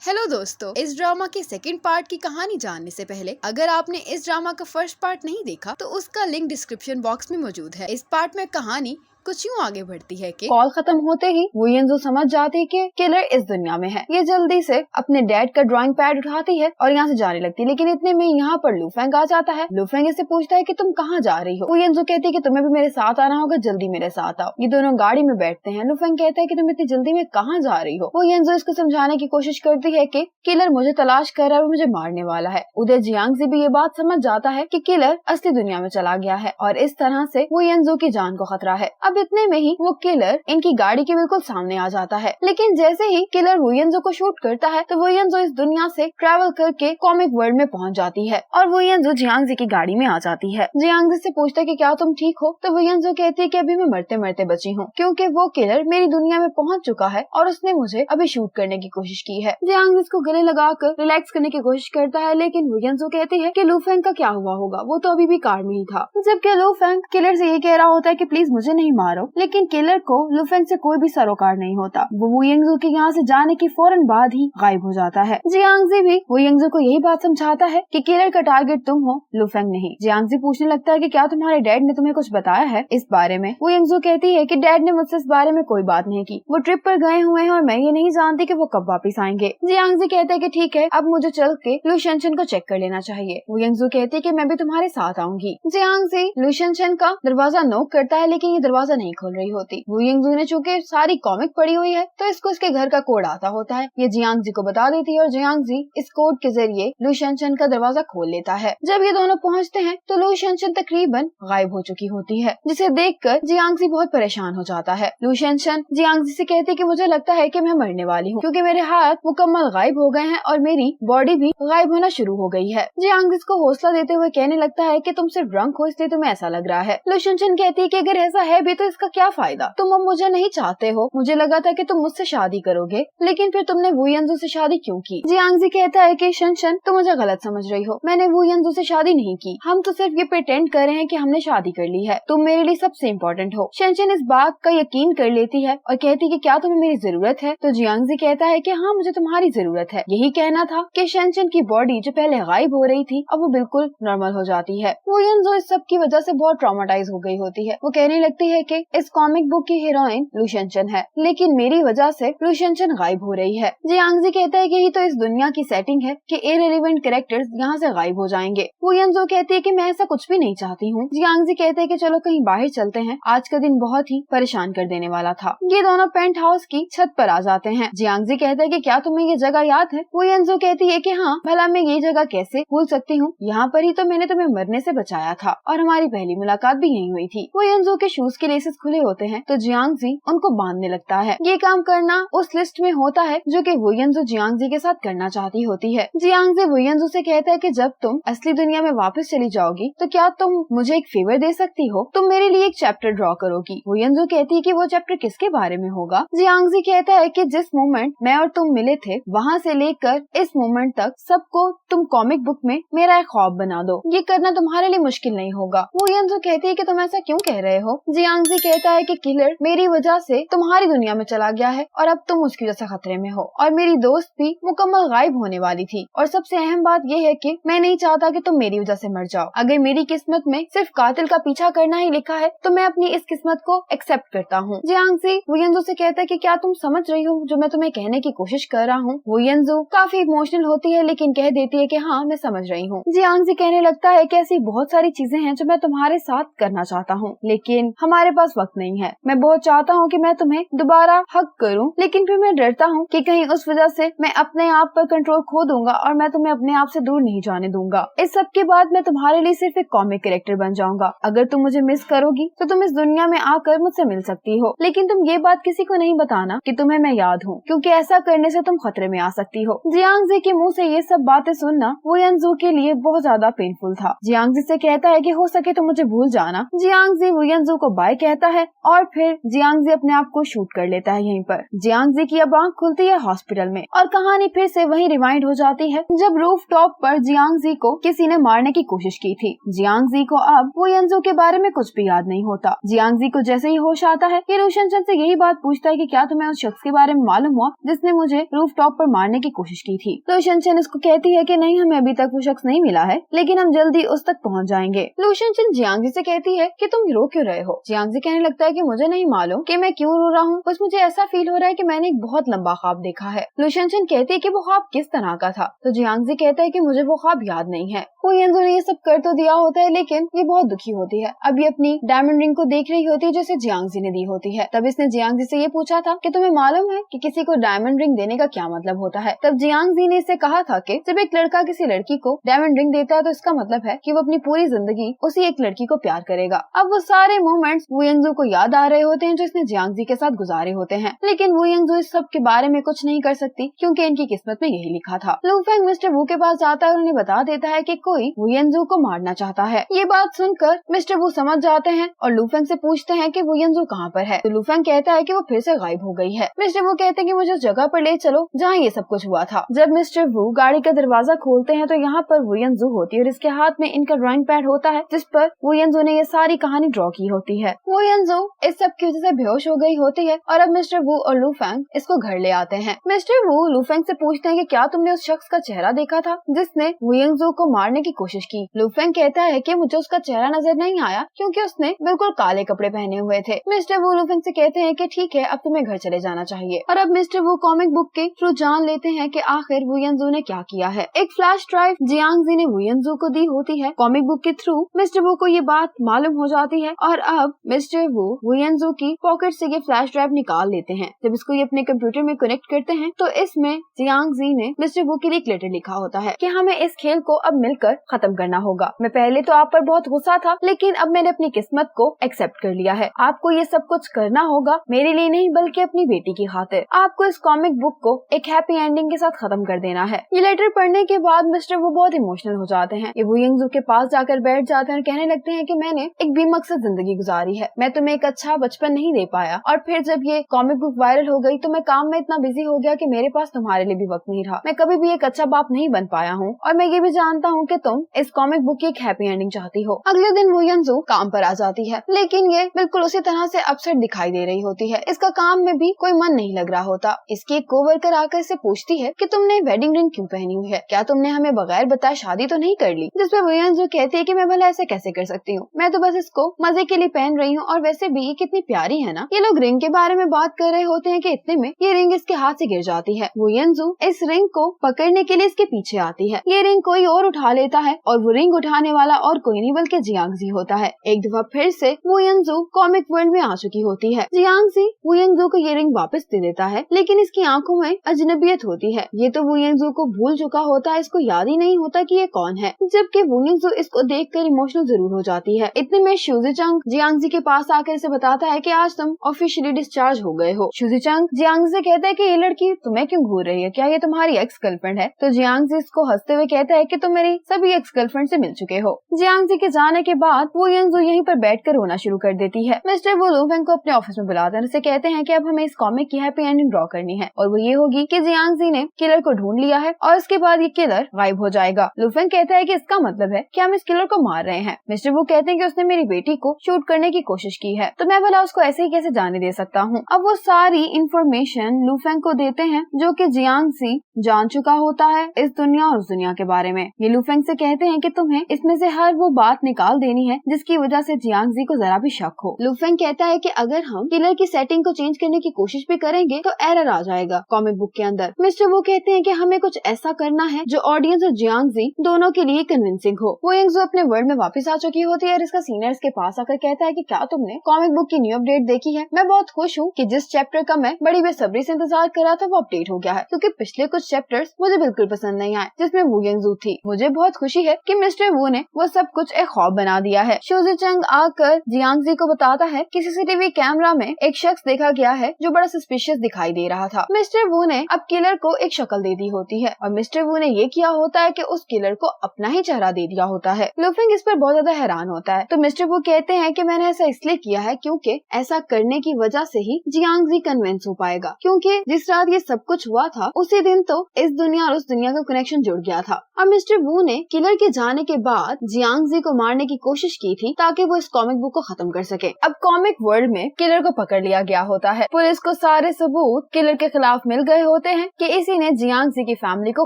Hello दोस्तों, इस drama के सेकंड पार्ट की कहानी जानने से पहले अगर आपने इस ड्रामा का फर्स्ट पार्ट नहीं देखा तो उसका लिंक डिस्क्रिप्शन बॉक्स में मौजूद है। इस पार्ट में कहानी कुछ यूँ आगे बढ़ती है कि कॉल खत्म होते ही वो यंजो समझ जाती है कि किलर इस दुनिया में है। ये जल्दी से अपने डैड का ड्राइंग पैड उठाती है और यहाँ से जाने लगती है, लेकिन इतने में यहाँ पर लूफेंग आ जाता है। लूफेंग इससे पूछता है कि तुम कहाँ जा रही हो। वो यंजो कहती है कि तुम्हें भी मेरे साथ आना होगा, जल्दी मेरे साथ आओ। ये दोनों गाड़ी में बैठते हैं। लूफेंग कहता है कि तुम इतनी जल्दी में कहाँ जा रही हो। वो यंजो इसको समझाने की कोशिश करती है कि किलर मुझे तलाश कर रहा है और मुझे मारने वाला है। उदय जियांग भी ये बात समझ जाता है कि किलर असली दुनिया में चला गया है और इस तरह से वो यंजो की जान को खतरा है। अब इतने में ही वो किलर इनकी गाड़ी के बिल्कुल सामने आ जाता है, लेकिन जैसे ही किलर वो यंजो को शूट करता है तो वो यंजो इस दुनिया से ट्रैवल करके कॉमिक वर्ल्ड में पहुंच जाती है और वो यंजो जियांग की गाड़ी में आ जाती है। जियांग से पूछता है कि क्या तुम ठीक हो, तो वो यंजो कहती है कि अभी मैं मरते मरते बची हूँ, क्योंकि वो किलर मेरी दुनिया में पहुंच चुका है और उसने मुझे अभी शूट करने की कोशिश की है। जियांग इसको गले लगाकर रिलैक्स करने की कोशिश करता है, लेकिन वो यंजो कहती है कि लूफेंग का क्या हुआ होगा, वो तो अभी भी कार में ही था। जबकि लूफेंग किलर से ये कह रहा होता है कि प्लीज मुझे नहीं मारो, लेकिन किलर को लूफेंग से कोई भी सरोकार नहीं होता। वो वू यंजो के यहाँ से जाने की फौरन बाद ही गायब हो जाता है। जियांगजी भी वू यंजो को यही बात समझाता है कि किलर का टारगेट तुम हो, लूफेंग नहीं। जियांगजी पूछने लगता है कि क्या तुम्हारे डैड ने तुम्हें कुछ बताया है इस बारे में। वू यंजो कहती है कि डैड ने मुझसे इस बारे में कोई बात नहीं की, वो ट्रिप पर गए हुए हैं और मैं ये नहीं जानती कि वो कब वापस आएंगे। जियांगजी कहता है कि ठीक है, अब मुझे चल के लू शेनशन को चेक कर लेना चाहिए। वू यंजो कहती है कि मैं भी तुम्हारे साथ आऊंगी। जियांगजी लू शेनशन का दरवाजा नॉक करता है, लेकिन ये दरवाजा नहीं खोल रही होती। वू यंजो ने चूंकि सारी कॉमिक पड़ी हुई है तो इसको इसके घर का कोड आता होता है। ये जियांगजी को बता देती है और जियांगजी इस कोड के जरिए लू शेनशन का दरवाजा खोल लेता है। जब ये दोनों पहुंचते हैं तो लू शेनशन तकरीबन गायब हो चुकी होती है, जिसे देखकर जियांगजी बहुत परेशान हो जाता है। लू शेनशन जियांगजी से कहती है कि मुझे लगता है कि मैं मरने वाली हूँ, क्योंकि मेरे हाथ मुकम्मल गायब हो गए हैं और मेरी बॉडी भी गायब होना शुरू हो गई है। जियांगजी को हौसला देते हुए कहने लगता है कि तुम सिर्फ ड्रंक हो इसलिए तुम्हें ऐसा लग रहा है। लू शेनशन कहती है कि अगर ऐसा है भी तो इसका क्या फायदा, तुम अब मुझे नहीं चाहते हो, मुझे लगा था कि तुम मुझसे शादी करोगे, लेकिन फिर तुमने वू यंजो से शादी क्यों की। जियांगजी कहता है कि शेनशन तुम मुझे गलत समझ रही हो, मैंने वू यंजो से शादी नहीं की, हम तो सिर्फ ये प्रिटेंड कर रहे हैं कि हमने शादी कर ली है, तुम मेरे लिए सबसे इम्पोर्टेंट हो। शेनशन इस बात का यकीन कर लेती है और कहती कि क्या तुम्हें मेरी जरूरत है, तो जियांगजी कहता है कि हाँ मुझे तुम्हारी जरूरत है। यही कहना था कि शेनशन की बॉडी जो पहले गायब हो रही थी अब वो बिल्कुल नॉर्मल हो जाती है। वू यंजो इस सब की वजह से बहुत ट्रॉमेटाइज हो गई होती है। वो कहने लगती है कि इस कॉमिक बुक की हीरोइन लू शेनशन है, लेकिन मेरी वजह से लू शेनशन गायब हो रही है। जियांगजी कहता है कि यही तो इस दुनिया की सेटिंग है कि इररिलेवेंट कैरेक्टर्स यहाँ से गायब हो जाएंगे। वू यंजो कहती है कि मैं ऐसा कुछ भी नहीं चाहती हूँ। जियांगजी कहते हैं कि चलो कहीं बाहर चलते हैं, आज का दिन बहुत ही परेशान कर देने वाला था। ये दोनों पेंट हाउस की छत पर आ जाते हैं। जियांगजी कहता है कि क्या तुम्हें ये जगह याद है। वू यंजो कहती है कि हाँ, भला मैं ये जगह कैसे भूल सकती हूँ, यहाँ पर ही तो मैंने तुम्हें मरने से बचाया था और हमारी पहली मुलाकात भी यही हुई थी। वू यंजो के शूज के लेसेस खुले होते हैं तो जियांगजी उनको बांधने लगता है। ये काम करना उस लिस्ट में होता है जो कि वू यंजो जियांगजी के साथ करना चाहती होती है। जियांगजी वू यंजो से कहता है कि जब तुम असली दुनिया में वापस चली जाओगी तो क्या तुम मुझे एक फेवर दे सकती हो, तुम मेरे लिए एक चैप्टर ड्रॉ करोगी। वू यंजो कहती है कि वो चैप्टर किसके बारे में होगा। जियांगजी कहता है कि जिस मोमेंट मैं और तुम मिले थे वहाँ से लेकर इस मोमेंट तक सबको तुम कॉमिक बुक में मेरा एक ख्वाब बना दो, ये करना तुम्हारे लिए मुश्किल नहीं होगा। वू यंजो कहती है कि तुम ऐसा क्यों कह रहे हो। जियांगजी कहता है कि किलर मेरी वजह से तुम्हारी दुनिया में चला गया है और अब तुम उसकी वजह से खतरे में हो और मेरी दोस्त भी मुकम्मल गायब होने वाली थी, और सबसे अहम बात यह है कि मैं नहीं चाहता कि तुम मेरी वजह से मर जाओ। अगर मेरी किस्मत में सिर्फ कातिल का पीछा करना ही लिखा है तो मैं अपनी इस किस्मत को एक्सेप्ट करता हूँ। जियांगजी वू यंजो से कहता है कि क्या तुम समझ रही हो जो मैं तुम्हें कहने की कोशिश कर रहा हूँ। वू यंजो काफी इमोशनल होती है, लेकिन कह देती है कि हाँ मैं समझ रही हूँ। जियांगजी कहने लगता है कि ऐसी बहुत सारी चीजें हैं जो मैं तुम्हारे साथ करना चाहता हूँ, लेकिन हमारे पास वक्त नहीं है। मैं बहुत चाहता हूँ कि मैं तुम्हें दोबारा हक करूँ, लेकिन फिर मैं डरता हूँ कि कहीं उस वजह से मैं अपने आप पर कंट्रोल खो दूंगा और मैं तुम्हें अपने आप से दूर नहीं जाने दूंगा। इस सब के बाद मैं तुम्हारे लिए सिर्फ एक कॉमिक कैरेक्टर बन जाऊंगा। अगर तुम मुझे मिस करोगी तो तुम इस दुनिया में आकर मुझसे मिल सकती हो, लेकिन तुम ये बात किसी को नहीं बताना कि तुम्हें मैं याद हूँ, क्योंकि ऐसा करने से तुम खतरे में आ सकती हो। जियांगजी के मुँह से ये सब बातें सुनना वू यंजो के लिए बहुत ज्यादा पेनफुल था। जियांगजी से कहता है कि हो सके तो मुझे भूल जाना। जियांगजी वू यंजो को बाय कहता है और फिर जियांगजी अपने आप को शूट कर लेता है यहीं पर। जियांगजी की अब आंख खुलती है हॉस्पिटल में और कहानी फिर से वही रिवाइंड हो जाती है जब रूफ टॉप पर जियांगजी को किसी ने मारने की कोशिश की थी। जियांगजी को अब वू येंजू के बारे में कुछ भी याद नहीं होता। जियांगजी को जैसे ही होश आता है ये लू शेनचेन से यही बात पूछता है कि क्या तुम्हें उस शख्स के बारे में मालूम हुआ जिसने मुझे रूफ टॉप पर मारने की कोशिश की थी। लू शेनचेन उसको कहती है कि नहीं, हमें अभी तक वो शख्स नहीं मिला है, लेकिन हम जल्दी उस तक पहुंच जाएंगे। लू शेनचेन जियांगजी से कहती है कि तुम रो क्यों रहे हो। जियांगजी कहने लगता है कि मुझे नहीं मालूम कि मैं क्यों रो रहा हूँ, बस मुझे ऐसा फील हो रहा है कि मैंने एक बहुत लंबा ख्वाब देखा है। लू शेनचेन कहती है कि वो ख्वाब किस तरह का था, तो जियांगजी कहता है कि मुझे वो ख्वाब याद नहीं है। वू येंजू ने ये सब कर तो दिया होता है लेकिन ये बहुत दुखी होती है। अब ये अपनी डायमंड रिंग को देख रही होती है जो इसे जियांगजी ने दी होती है। तब इसने जियांगजी से ये पूछा था कि तुम्हें मालूम है कि किसी को डायमंड रिंग देने का क्या मतलब होता है। तब जियांगजी ने इससे कहा था कि जब एक लड़का किसी लड़की को डायमंड रिंग देता है तो इसका मतलब है कि वो अपनी पूरी जिंदगी उसी एक लड़की को प्यार करेगा। अब वो सारे मोमेंट्स वू येंजू को याद आ रहे होते हैं जो इसने जियांगजी के साथ गुजारे होते हैं, लेकिन वू येंजू इस सब के बारे में कुछ नहीं कर सकती क्योंकि इनकी किस्मत में यही लिखा था। लू फेंग मिस्टर वू के पास जाता है और उन्हें बता देता है कि कोई वू येंजू को मारना चाहता है। ये बात सुनकर मिस्टर वू समझ जाते हैं और लू फेंग से पूछते हैं कि वू येंजू कहाँ पर है। तो लू फेंग कहता है कि वो फिर से गायब हो गई है। मिस्टर वू कहते हैं कि मुझे उस जगह पर ले चलो जहाँ ये सब कुछ हुआ था। जब मिस्टर वू गाड़ी का दरवाजा खोलते हैं तो यहाँ पर वू येंजू होती है और इसके हाथ में इनका ड्राइंग पैड होता है जिस पर वू येंजू ने ये सारी कहानी ड्रॉ की होती है। वू येंजू इस सब की वजह से बेहोश हो गई होती है और अब मिस्टर वू और लू फेंग इसको घर ले आते हैं। मिस्टर वू लू फेंग से पूछते हैं कि क्या तुमने उस शख्स का चेहरा देखा था जिसने वू येंजू को मारने की कोशिश की। लू फेंग कहता है कि मुझे उसका चेहरा नजर नहीं आया क्योंकि उसने बिल्कुल काले कपड़े पहने हुए थे। मिस्टर वू लू फेंग से कहते हैं कि ठीक है, अब तुम्हें घर चले जाना चाहिए। और अब मिस्टर वू कॉमिक बुक के थ्रू जान लेते हैं कि आखिर वू येंजू ने क्या किया है। एक फ्लैश ड्राइव जियांगजी ने वू येंजू को दी होती है। कॉमिक बुक के थ्रू मिस्टर वू को ये बात मालूम हो जाती है और अब मिस्टर वू येंजू की पॉकेट से ये फ्लैश ड्राइव निकाल लेते हैं। जब इसको ये अपने कंप्यूटर में कनेक्ट करते हैं तो इसमें जियांगजी ने मिस्टर वू के लिए एक लेटर लिखा होता है कि हमें इस खेल को अब मिलकर खत्म करना होगा। मैं पहले तो आप पर बहुत गुस्सा था लेकिन अब मैंने अपनी किस्मत को एक्सेप्ट कर लिया है। आपको ये सब कुछ करना होगा मेरे लिए नहीं बल्कि अपनी बेटी की खातिर। आपको इस कॉमिक बुक को एक हैप्पी एंडिंग के साथ खत्म कर देना है। ये लेटर पढ़ने के बाद मिस्टर वू बहुत इमोशनल हो जाते हैं। ये वू येंजू के पास जाकर बैठ जाते हैं और कहने लगते हैं कि मैंने एक बेमकसद जिंदगी गुजारी है, मैं तुम्हें एक अच्छा बचपन नहीं दे पाया और फिर जब ये कॉमिक बुक वायरल हो गई तो मैं काम में इतना बिजी हो गया कि मेरे पास तुम्हारे लिए भी वक्त नहीं रहा। मैं कभी भी एक अच्छा बाप नहीं बन पाया हूँ और मैं ये भी जानता हूँ कि तुम इस कॉमिक बुक की एक हैप्पी एंडिंग चाहती हो। अगले दिन वू येंजू काम पर आ जाती है लेकिन ये बिल्कुल उसी तरह से अपसेट दिखाई दे रही होती है। इसका काम में भी कोई मन नहीं लग रहा होता। इसकी एक कोवर्कर आकर इसे पूछती है कि तुमने वेडिंग रिंग क्यों पहनी हुई है, क्या तुमने हमें बगैर बताए शादी तो नहीं कर ली। जिसपे वू येंजू कहती है कि मैं भला ऐसे कैसे कर सकती हूँ, मैं तो बस इसको मजे के लिए पहन रही हूँ और वैसे भी ये कितनी प्यारी है ना। ये लोग रिंग के बारे में बात कर रहे होते हैं कि इतने में ये रिंग इसके हाथ से गिर जाती है। वू येंजू इस रिंग को पकड़ने के लिए इसके पीछे आती है। ये रिंग कोई और उठा लेता है और वो रिंग उठाने वाला और कोई नहीं बल्कि जियांगजी होता है। एक दफा फिर से वू येंजू कॉमिक वर्ल्ड में आ चुकी होती है। जियांगजी वू येंजू को ये रिंग वापस दे देता है लेकिन इसकी आंखों में अजनबियत होती है। ये तो वू येंजू को भूल चुका होता है, इसको याद ही नहीं होता कि ये कौन है। जबकि वू येंजू इसको देखकर इमोशनल जरूर हो जाती है। इतने में शुजीचंग जियांगजी के पास आकर इसे बताता है कि आज तुम ऑफिशियली डिस्चार्ज हो गए हो। शुजीचंग जियांगजी से कहता है कि ये लड़की तुम्हें क्यों घूर रही है, क्या ये तुम्हारी एक्स गर्लफ्रेंड है। तो जियांगजी इसको हंसते हुए कहता है कि तुम मेरी सभी एक्स गर्लफ्रेंड से मिल चुके हो। जियांगजी के जाने के बाद वू येंजू यहीं पर बैठकर रोना शुरू कर देती है। मिस्टर वू लू फेंग को अपने ऑफिस में बुलाते हैं, उसे कहते हैं कि अब हमें इस कॉमिक की हैप्पी एंडिंग ड्रॉ करनी है और वो ये होगी कि जियांगजी ने किलर को ढूंढ लिया है और उसके बाद ये किलर गायब हो जाएगा। लू फेंग कहता है कि इसका मतलब है कि हम इस किलर को मार रहे हैं। मिस्टर वू कहते हैं कि उसने मेरी बेटी को शूट करने की कोशिश की है तो मैं भला उसको ऐसे ही कैसे जाने दे सकता हूँ। अब वो सारी इंफॉर्मेशन लू फेंग को देते हैं जो कि जियांगजी जान चुका होता है इस दुनिया और उस दुनिया के बारे में। ये लू फेंग से कहते हैं कि तुम्हें इसमें से हर वो बात निकाल देनी है जिसकी वजह से जियांगजी को जरा भी शक हो। लू फेंग कहता है कि अगर हम किलर की सेटिंग को चेंज करने की कोशिश भी करेंगे तो एरर आ जाएगा कॉमिक बुक के अंदर। मिस्टर वो कहते हैं कि हमें कुछ ऐसा करना है जो ऑडियंस और जियांगजी दोनों के लिए कन्विंसिंग हो। वो येंजू अपने वर्ल्ड में वापस आ चुकी होती है और इसका सीनियर्स के पास आकर कहता है कि क्या तुमने कॉमिक बुक की न्यू अपडेट देखी है। मैं बहुत खुश हूँ कि जिस चैप्टर का मैं बड़ी बेसब्री से इंतजार कर रहा था वो अपडेट हो गया है क्योंकि पिछले कुछ चैप्टर्स मुझे बिल्कुल पसंद नहीं आए जिसमें वू येंजू थी। मुझे बहुत खुशी है कि मिस्टर वू ने वो सब कुछ एक ख्वाब बना दिया है। शुजीचंग आकर जियांगजी को बताता है कि सीसीटीवी कैमरा में एक शख्स देखा गया है जो बड़ा सस्पिशियस दिखाई दे रहा था। मिस्टर वू ने अब किलर को एक शक्ल दे दी होती है और मिस्टर वू ने ये किया होता है कि उस किलर को अपना ही चेहरा दे दिया होता है। लू फेंग इस पर बहुत ज्यादा हैरान होता है तो मिस्टर वू कहते हैं कि मैंने ऐसा इसलिए किया है क्योंकि ऐसा करने की वजह से ही जियांगजी कन्विंस हो पाएगा, क्योंकि जिस रात ये सब कुछ हुआ था उसी दिन तो इस दुनिया और उस दुनिया का कनेक्शन जुड़ गया था। अब मिस्टर वू ने किलर के जाने के बाद जियांगजी को मारने की कोशिश की थी ताकि वो इस कॉमिक बुक को खत्म कर सके। अब कॉमिक वर्ल्ड में किलर को पकड़ लिया गया होता है। पुलिस को सारे सबूत किलर के खिलाफ मिल गए होते हैं कि इसी ने जियांगजी की फैमिली को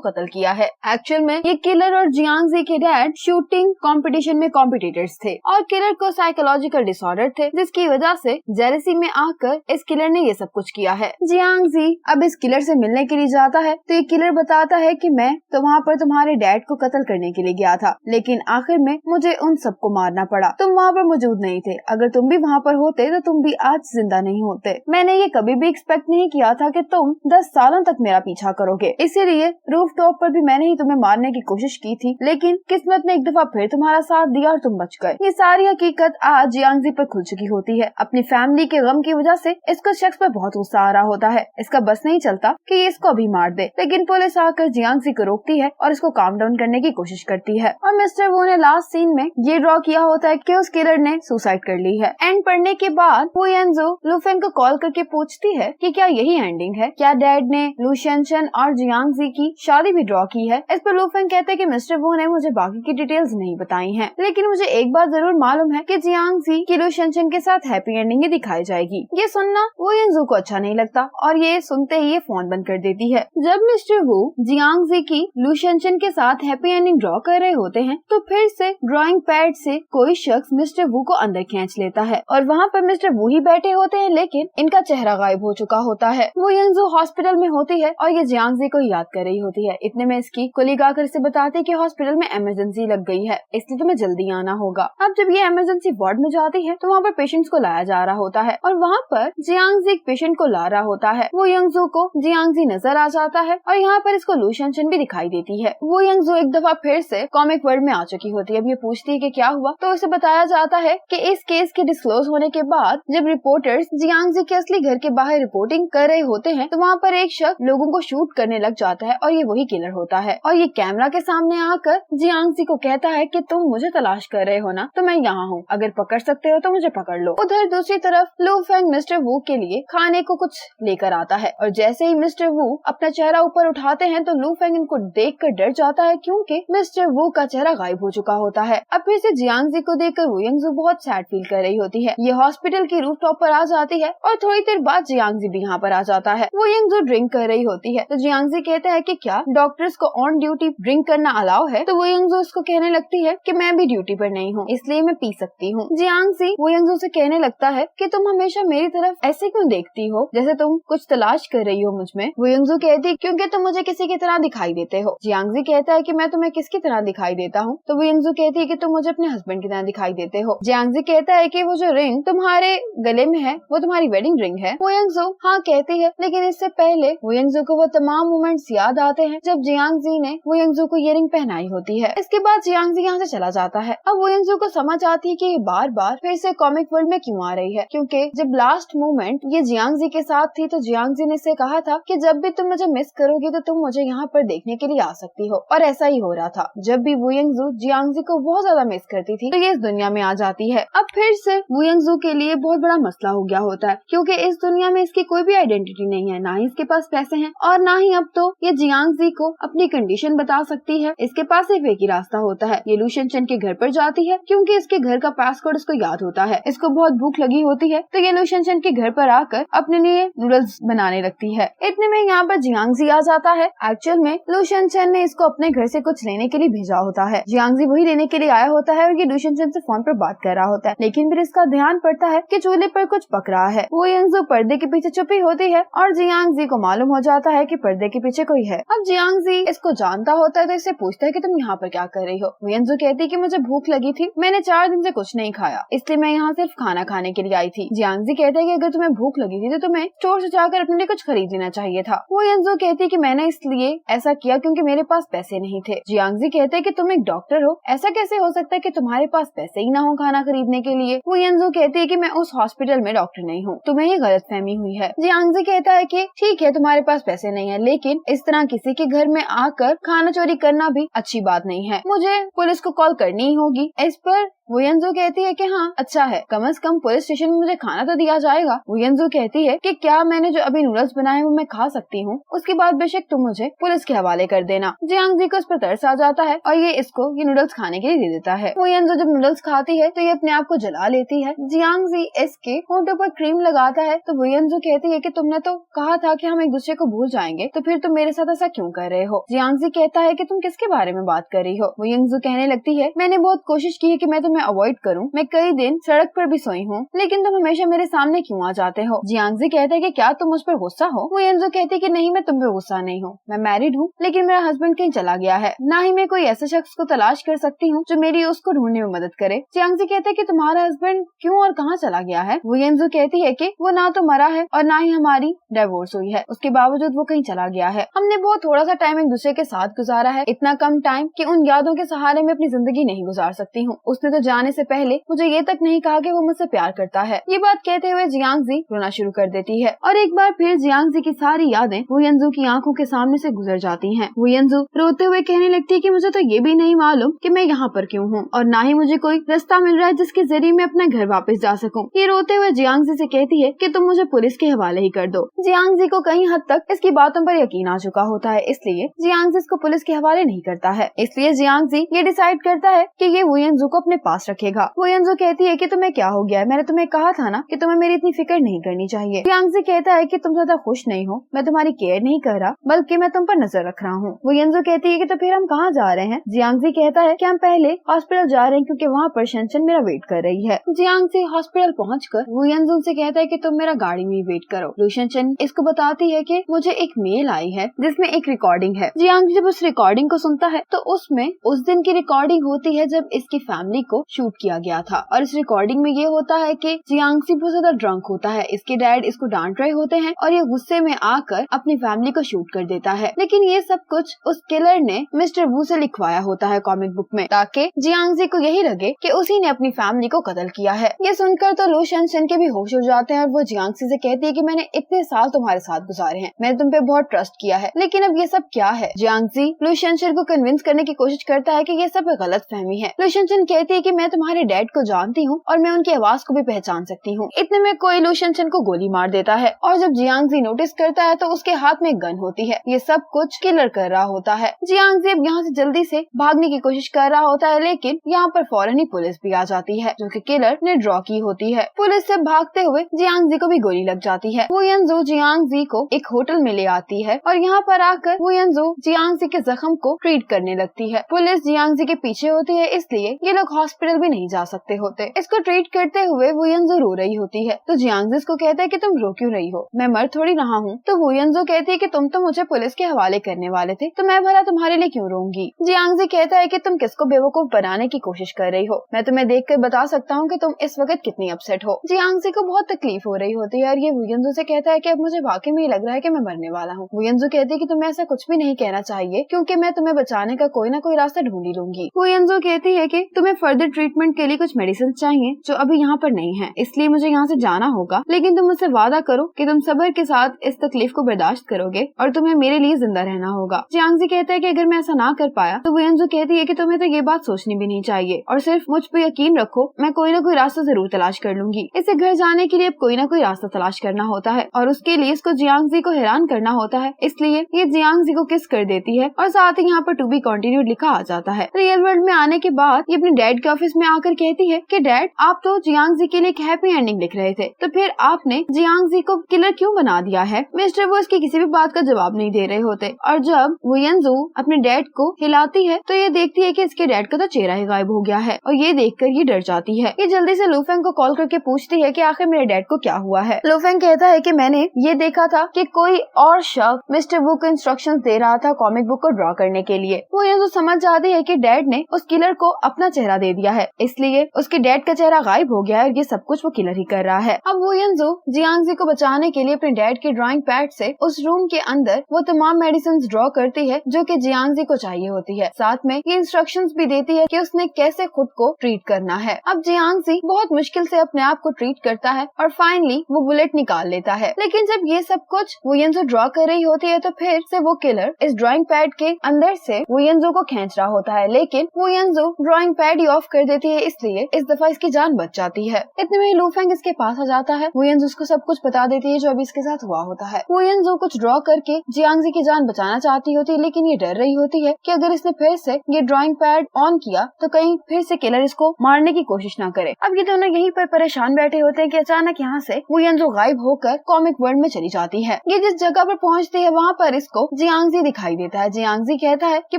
कत्ल किया है। एक्चुअल में ये किलर और जियांगजी के डैड शूटिंग कंपटीशन में कॉम्पिटिटर्स थे और किलर को साइकोलॉजिकल डिसऑर्डर थे, जिसकी वजह से जेलसी में आकर इस किलर ने ये सब कुछ किया है। जियांगजी अब इस किलर से मिलने के लिए जाता है तो ये किलर बताता है कि मैं तो वहाँ पर तुम्हारे डैड को कत्ल करने के लिए गया था, लेकिन आखिर में मुझे उन सबको मारना पड़ा। तुम वहाँ पर मौजूद नहीं थे। अगर तुम भी वहाँ पर होते तो तुम भी आज जिंदा नहीं होते। मैंने ये कभी भी एक्सपेक्ट नहीं किया था कि तुम 10 सालों तक मेरा पीछा करोगे, इसीलिए रूफ टॉप पर भी मैंने ही तुम्हें मारने की कोशिश की थी, लेकिन किस्मत ने एक दफा फिर तुम्हारा साथ दिया और तुम बच गए। ये सारी हकीकत आज जियांगजी पर खुल चुकी होती है। अपनी फैमिली के गम की वजह से इसको शख्स पर बहुत गुस्सा आ रहा होता है। इसका बस नहीं चलता कि ये इसको अभी मार दे, लेकिन पुलिस आकर जियांगजी को रोकती है और इसको काम डाउन करने की कोशिश करती है। और मिस्टर वू ने लास्ट सीन में ये ड्रॉ किया होता है कि उस किलर ने सुसाइड कर ली है। एंड पढ़ने के बाद वू येंजू लू फेंग को कॉल करके पूछती है कि क्या यही एंडिंग है, क्या डैड ने लू शेनशन और जियांगजी की शादी भी ड्रॉ की है। इस पर लू फेंग कहते हैं कि मिस्टर वू ने मुझे बाकी की डिटेल्स नहीं बताई हैं, लेकिन मुझे एक बात जरूर मालूम है कि जियांगजी की लू शेनशन के साथ हैप्पी एंडिंग ही दिखाई जाएगी। ये सुनना वू येंजू को अच्छा नहीं लगता और ये सुनते ही ये फोन बंद कर देती है। जब मिस्टर वू जियांगजी की लू शेनशन के साथ हैप्पी एंडिंग ड्रॉ कर रहे होते हैं तो फिर से ड्राइंग पैड से कोई शख्स मिस्टर वू को अंदर खींच लेता है और वहाँ पर मिस्टर वू ही बैठे होते हैं, लेकिन इनका चेहरा गायब हो चुका होता है। वो येंजू हॉस्पिटल में होती है और ये जियांगजी को याद कर रही होती है। इतने में इसकी कोलीग आकर इसे बताते हैं कि हॉस्पिटल में इमरजेंसी लग गई है, इसलिए तुम्हें जल्दी आना होगा। अब जब ये इमरजेंसी वार्ड में जाती है तो वहाँ पर पेशेंट्स को लाया जा रहा होता है और वहाँ पर जियांगजी एक पेशेंट को ला रहा होता है। वो येंजू को जियांगजी नजर आ जाता है और यहाँ पर इसको लू शेनशन भी दिखाई देती है। वो येंजू एक दफा फिर से कॉमिक वर्ल्ड में आ चुकी होती है। अब ये पूछती है कि क्या हुआ, तो उसे बताया जाता है कि इस केस के डिस्क्लोज होने के बाद जब रिपोर्टर्स जियांगजी के असली घर के बाहर रिपोर्टिंग कर रहे होते हैं तो वहाँ पर एक शख्स लोगों को शूट करने लग जाता है और ये वही किलर होता है और ये कैमरा के सामने आकर जियांगजी को कहता है कि तुम मुझे तलाश कर रहे हो ना, तो मैं यहाँ हूँ, अगर पकड़ सकते हो तो मुझे पकड़ लो। उधर दूसरी तरफ लू फेंग मिस्टर वू के लिए खाने को कुछ लेकर आता है और जैसे ही मिस्टर वू अपना चेहरा ऊपर उठाते हैं तो लू फेंग इनको देख कर डर जाता है, क्योंकि मिस्टर वू का चेहरा गायब हो चुका होता है। अब फिर से जियांगजी को देखकर वू येंजू बहुत सैड फील कर रही होती है। ये हॉस्पिटल की रूफटॉप पर आ जाती है और थोड़ी देर बाद जियांगजी भी यहाँ पर आ जाता है। वो येंजू ड्रिंक कर रही होती है तो जियांगजी कहता है कि क्या डॉक्टर्स को ऑन ड्यूटी ड्रिंक करना अलाउ है, तो वो येंजू उसको कहने लगती है कि मैं भी ड्यूटी पर नहीं हूँ, इसलिए मैं पी सकती हूँ। जियांगजी वो येंजू से कहने लगता है कि तुम हमेशा मेरी तरफ ऐसे क्यों देखती हो, जैसे तुम कुछ तलाश कर रही हो मुझ में। वो येंजू कहती क्योंकि तुम मुझे किसी की तरह दिखाई देते हो। जियांगजी कहता है कि मैं तुम्हें किसकी तरह दिखाई देता हूँ, तो वो येंजू कहती है कि तुम मुझे अपने हस्बैंड की तरह दिखाई देते हो। जियांगजी कहता है कि वो जो रिंग तुम्हारे गले में है वो तुम्हारी वेडिंग रिंग है। वो येंजू हाँ कहती है, लेकिन इससे पहले वो येंजू को वो तमाम मोमेंट्स याद आते हैं जब जियांगजी ने वो येंजू को ये रिंग पहनाई होती है। इसके बाद जियांगजी यहाँ से चला जाता है। अब वो येंजू को समझ आती है कि ये बार बार फिर से कॉमिक वर्ल्ड में क्यों आ रही है, क्योंकि जब लास्ट मोमेंट ये जियांगजी के साथ थी तो जियांगजी ने इसे कहा था कि जब भी तुम मुझे मिस करोगी तो तुम मुझे यहाँ पर देखने के लिए आ सकती हो, और ऐसा ही हो रहा था। जब भी वू येंजू जियांगजी को बहुत ज्यादा मिस करती थी तो ये इस दुनिया में आ जाती है। अब फिर से वू येंजू के लिए बहुत बड़ा मसला हो गया होता है, क्योंकि इस दुनिया में इसकी कोई भी आइडेंटिटी नहीं है, ना ही इसके पास पैसे हैं और ना ही अब तो ये जियांगजी को अपनी कंडीशन बता सकती है। इसके पास सिर्फ एक ही रास्ता होता है, ये लू शेनशन के घर पर जाती है क्योंकि इसके घर का पासकोड इसको याद होता है। इसको बहुत भूख लगी होती है तो ये लू शेनशन के घर पर आकर अपने लिए नूडल्स बनाने लगती है। इतने में यहाँ पर जियांगजी आ जाता है। एक्चुअल में लू शेनशन ने इसको अपने घर से कुछ लेने के लिए भेजा होता है। जियांगजी वही लेने के लिए आया होता है और ये लू शेनशन से फोन पर बात कर रहा होता है, लेकिन फिर इसका ध्यान पड़ता है कि चूल्हे पर कुछ पक रहा है। वो येंजू पर्दे के पीछे छुपी होती है और जियांगजी को मालूम हो जाता है कि पर्दे के पीछे कोई है। अब जियांगजी इसको जानता होता है तो इससे पूछता है कि तुम यहाँ पर क्या कर रही हो। वो येंजू कहती है कि मुझे भूख लगी थी, मैंने 4 दिन से कुछ नहीं खाया, इसलिए मैं यहाँ सिर्फ खाना खाने के लिए आई थी। जियांगजी कहते हैं कि अगर तुम्हें भूख लगी थी तो तुम्हें स्टोर से जाकर अपने लिए कुछ खरीद लेना चाहिए था। वो येंजू कहती है कि मैंने इसलिए ऐसा किया क्योंकि मेरे पास पैसे नहीं थे। जियांगजी कहते हैं कि तुम एक डॉक्टर हो, ऐसा कैसे हो सकता है कि तुम्हारे पास पैसे ही ना हो खाना खरीदने के लिए। वो येंजू कहती है कि मैं उस हॉस्पिटल में डॉक्टर नहीं हूँ, तुम्हें ये गलतफहमी हुई है। जियांगजी कहता है कि ठीक है तुम्हारे पास पैसे नहीं है, लेकिन इस तरह किसी के घर में आकर खाना चोरी करना भी अच्छी बात नहीं है, मुझे पुलिस को कॉल करनी ही होगी। इस पर वुयेंजो कहती है कि हाँ अच्छा है, कम से कम पुलिस स्टेशन में मुझे खाना तो दिया जाएगा। वुयेंजो कहती है कि क्या मैंने जो अभी नूडल्स बनाए वो मैं खा सकती हूँ, उसके बाद बेशक तुम मुझे पुलिस के हवाले कर देना। जियांगजी को इस पर तरस आ जाता है और ये इसको ये नूडल्स खाने के लिए दे देता है। वुयेंजो जब नूडल्स खाती है तो ये अपने आप को जला लेती है। जियांगजी इसके होंठों पर क्रीम लगाता है तो वुयेंजो कहती है कि तुमने तो कहा था कि हम एक दूसरे को भूल जाएंगे, तो फिर तुम मेरे साथ ऐसा क्यों कर रहे हो। जियांगजी कहता है कि तुम किसके बारे में बात कर रही हो। वुयेंजो कहने लगती है मैंने बहुत कोशिश की है कि मैं तुम्हें अवॉइड करूं, मैं कई दिन सड़क पर भी सोई हूँ, लेकिन तुम हमेशा मेरे सामने क्यों आ जाते हो। जियांगजी कहते हैं कि क्या तुम उस पर गुस्सा हो। वुयेंजो कहती है कि नहीं, मैं तुम पे गुस्सा नहीं हूँ, मैं मैरिड हूँ, लेकिन मेरा हस्बैंड कहीं चला गया है, ना ही मैं कोई ऐसे शख्स को तलाश कर सकती हूँ जो मेरी उसको ढूंढने में मदद करे। जियांगजी कहते हैं कि तुम्हारा हस्बैंड क्यों और कहाँ चला गया है। वुयेंजो कहती है कि वो ना तो मरा है और ना ही हमारी डिवोर्स हुई है, उसके बावजूद वो कहीं चला गया है। हमने बहुत थोड़ा सा टाइम एक दूसरे के साथ गुजारा है, इतना कम टाइम कि उन यादों के सहारे में अपनी जिंदगी नहीं गुजार सकती हूँ। उसने तो जाने से पहले मुझे ये तक नहीं कहा कि वो मुझसे प्यार करता है। ये बात कहते हुए जियांगजी रोना शुरू कर देती है और एक बार फिर जियांगजी की सारी यादें वुयेंजो की आंखों के सामने से गुजर जाती हैं। वुयेंजो रोते हुए कहने लगती है कि मुझे तो ये भी नहीं मालूम कि मैं यहाँ पर क्यों हूँ और ना ही मुझे कोई रास्ता मिल रहा है जिसके जरिए मैं अपने घर वापस जा सकूँ। ये रोते हुए जियांगजी से कहती है कि तुम मुझे पुलिस के हवाले ही कर दो। जियांगजी को कई हद तक इसकी बातों पर यकीन आ चुका होता है, इसलिए जियांगजी इसको पुलिस के हवाले नहीं करता है। इसलिए जियांगजी ये डिसाइड करता है कि ये वुयेंजो को अपने पास रखेगा। वुयेंजो कहती है कि तुम्हें क्या हो गया है, मैंने तुम्हें कहा था ना कि तुम्हें मेरी इतनी फिक्र नहीं करनी चाहिए। जियांगजी कहता है कि तुम ज्यादा खुश नहीं हो, मैं तुम्हारी केयर नहीं कर रहा बल्कि मैं तुम पर नजर रख रहा हूँ। वुयेंजो कहती है कि तो फिर हम कहाँ जा रहे हैं। जियांगजी कहता है कि हम पहले हॉस्पिटल जा रहे हैं क्योंकि वहाँ पर शनशन मेरा वेट कर रही है। जियांगजी हॉस्पिटल पहुँचकर वुयेंजो से कहता है कि तुम मेरा गाड़ी में वेट करो। लुशनशन इसको बताती है कि मुझे एक मेल आई है जिसमें एक रिकॉर्डिंग है। जियांगजी जब उस रिकॉर्डिंग को सुनता है तो उसमें उस दिन की रिकॉर्डिंग होती है जब इसकी फैमिली को शूट किया गया था और इस रिकॉर्डिंग में ये होता है कि जियांगजी बहुत ज्यादा ड्रंक होता है, इसके डैड इसको डांट रहे होते हैं और ये गुस्से में आकर अपनी फैमिली को शूट कर देता है। लेकिन ये सब कुछ उस किलर ने मिस्टर वू से लिखवाया होता है कॉमिक बुक में, ताकि जियांगजी को यही लगे कि उसी ने अपनी फैमिली को कत्ल किया है। ये सुनकर तो लू शनशन के भी होश उड़ जाते हैं और वो जियांगजी से कहती है कि मैंने इतने साल तुम्हारे साथ गुजारे हैं, मैंने तुम पे बहुत ट्रस्ट किया है, लेकिन अब ये सब क्या है। जियांगजी लू शनशन को कन्विंस करने की कोशिश करता है कि ये सब गलत फहमी है। लू शनशन कहती है कि मैं तुम्हारे डैड को जानती हूँ और मैं उनकी आवाज को भी पहचान सकती हूँ। इतने में कोई लू शनशन को गोली मार देता है और जब जियांगजी नोटिस करता है तो उसके हाथ में गन होती है। ये सब कुछ किलर कर रहा होता है। जियांगजी अब यहाँ से जल्दी से भागने की कोशिश कर रहा होता है, लेकिन यहाँ पर फौरन ही पुलिस भी आ जाती है जो कि किलर ने ड्रॉ की होती है। पुलिस से भागते हुए जियांगजी को भी गोली लग जाती है। वुयेंजो जियांगजी को एक होटल में ले आती है और यहाँ पर आकर वुयेंजो जियांगजी के जख्म को ट्रीट करने लगती है। पुलिस जियांगजी के पीछे होती है, इसलिए ये लोग हॉस्पिटल भी नहीं जा सकते होते। इसको ट्रीट करते हुए वुयेंजो रो रही होती है तो जियांगजी इसको कहता है कि तुम रो क्यों रही हो, मैं मर थोड़ी रहा हूँ। तो वुयेंजो कहती है कि तुम तो मुझे पुलिस के हवाले करने वाले थे, तो मैं भला तुम्हारे लिए क्यों रोऊंगी। जियांगजी कहता है कि तुम किसको बेवकूफ बनाने की कोशिश कर रही हो, मैं तुम्हें देखकर बता सकता हूँ कि तुम इस वक्त कितनी अपसेट हो। जियांगजी को बहुत तकलीफ हो रही होती है और ये वुयेंजो से कहता है कि अब मुझे वाकई में लग रहा है कि मैं मरने वाला हूँ। वुयेंजो कहती है कि तुम्हें ऐसा कुछ भी नहीं कहना चाहिए क्योंकि मैं तुम्हें बचाने का कोई ना कोई रास्ता ढूंढ ही लूंगी। वुयेंजो कहती है कि तुम्हें फर्दर ट्रीटमेंट के लिए कुछ मेडिसिन चाहिए जो अभी यहाँ पर नहीं है, इसलिए मुझे यहाँ से जाना होगा, लेकिन तुम मुझसे वादा करो कि तुम सब्र के साथ इस तकलीफ को बर्दाश्त करोगे और तुम्हें मेरे लिए जिंदा रहना होगा। जियांगजी कहता है कि अगर मैं ऐसा ना कर पाया तो वुयेंजो कहती है कि तुम्हें तो ये बात सोचनी भी नहीं चाहिए और सिर्फ मुझ पर यकीन रखो, मैं कोई ना कोई रास्ता जरूर तलाश कर लूंगी। इसे घर जाने के लिए अब कोई ना कोई रास्ता तलाश करना होता है और उसके लिए इसको जियांगजी को हैरान करना होता है, इसलिए ये जियांगजी को किस कर देती है और साथ ही यहाँ पर टू बी कंटिन्यूड लिखा आ जाता है। रियल वर्ल्ड में आने के बाद ये अपने डैड के ऑफिस में आकर कहती है कि डैड, आप तो जियांगजी के लिए एक हैप्पी एंडिंग लिख रहे थे, तो फिर आपने जियांगजी को किलर क्यों बना दिया है। मिस्टर वो इसकी किसी भी बात का जवाब नहीं दे रहे होते और जब वुयेंजो अपने डैड को हिलाती है तो ये देखती है कि इसके डैड का तो चेहरा ही गायब हो गया है और ये देखकर ये डर जाती है। ये जल्दी से लूफेंग को कॉल करके पूछती है कि आखिर मेरे डैड को क्या हुआ है। लूफेंग कहता है कि मैंने ये देखा था कि कोई और शख्स मिस्टर वू को इंस्ट्रक्शंस दे रहा था कॉमिक बुक को ड्रॉ करने के लिए। वो ये तो समझ जाती है कि डैड ने उस किलर को अपना चेहरा दे दिया है, इसलिए उसके डैड का चेहरा गायब हो गया है और ये सब कुछ वो किलर ही कर रहा है। अब वुयेंजो जियांगजी को बचाने के लिए अपने डैड के ड्राइंग पैड से उस रूम के अंदर वो तमाम मेडिसिन ड्रॉ करती है जो कि जियांगजी को चाहिए होती है। साथ में ये इंस्ट्रक्शंस भी देती है कि उसने कैसे खुद को ट्रीट करना है। अब जियांगजी बहुत मुश्किल से अपने आप को ट्रीट करता है और फाइनली वो बुलेट निकाल लेता है। लेकिन जब ये सब कुछ वुयेंजो ड्रॉ कर रही होती है तो फिर से वो किलर इस ड्राइंग पैड के अंदर से वुयेंजो को खींच रहा होता है, लेकिन वुयेंजो ड्राइंग पैड ही ऑफ कर कर देती है, इसलिए इस दफा इसकी जान बच जाती है। इतने में लू फेंग इसके पास आ जाता है। वू यनजू उसको सब कुछ बता देती है जो अभी इसके साथ हुआ होता है। वू यनजू कुछ ड्रॉ करके जियांगजी की जान बचाना चाहती होती है, लेकिन ये डर रही होती है कि अगर इसने फिर से ये ड्रॉइंग पैड ऑन किया तो कहीं फिर से किलर इसको मारने की कोशिश ना करे। अब ये दोनों यहीं पर परेशान बैठे होते हैं कि अचानक यहाँ से वू यनजू गायब होकर कॉमिक वर्ल्ड में चली जाती है। ये जिस जगह पर पहुँचती है वहाँ पर इसको जियांगजी दिखाई देता है। जियांगजी कहता है कि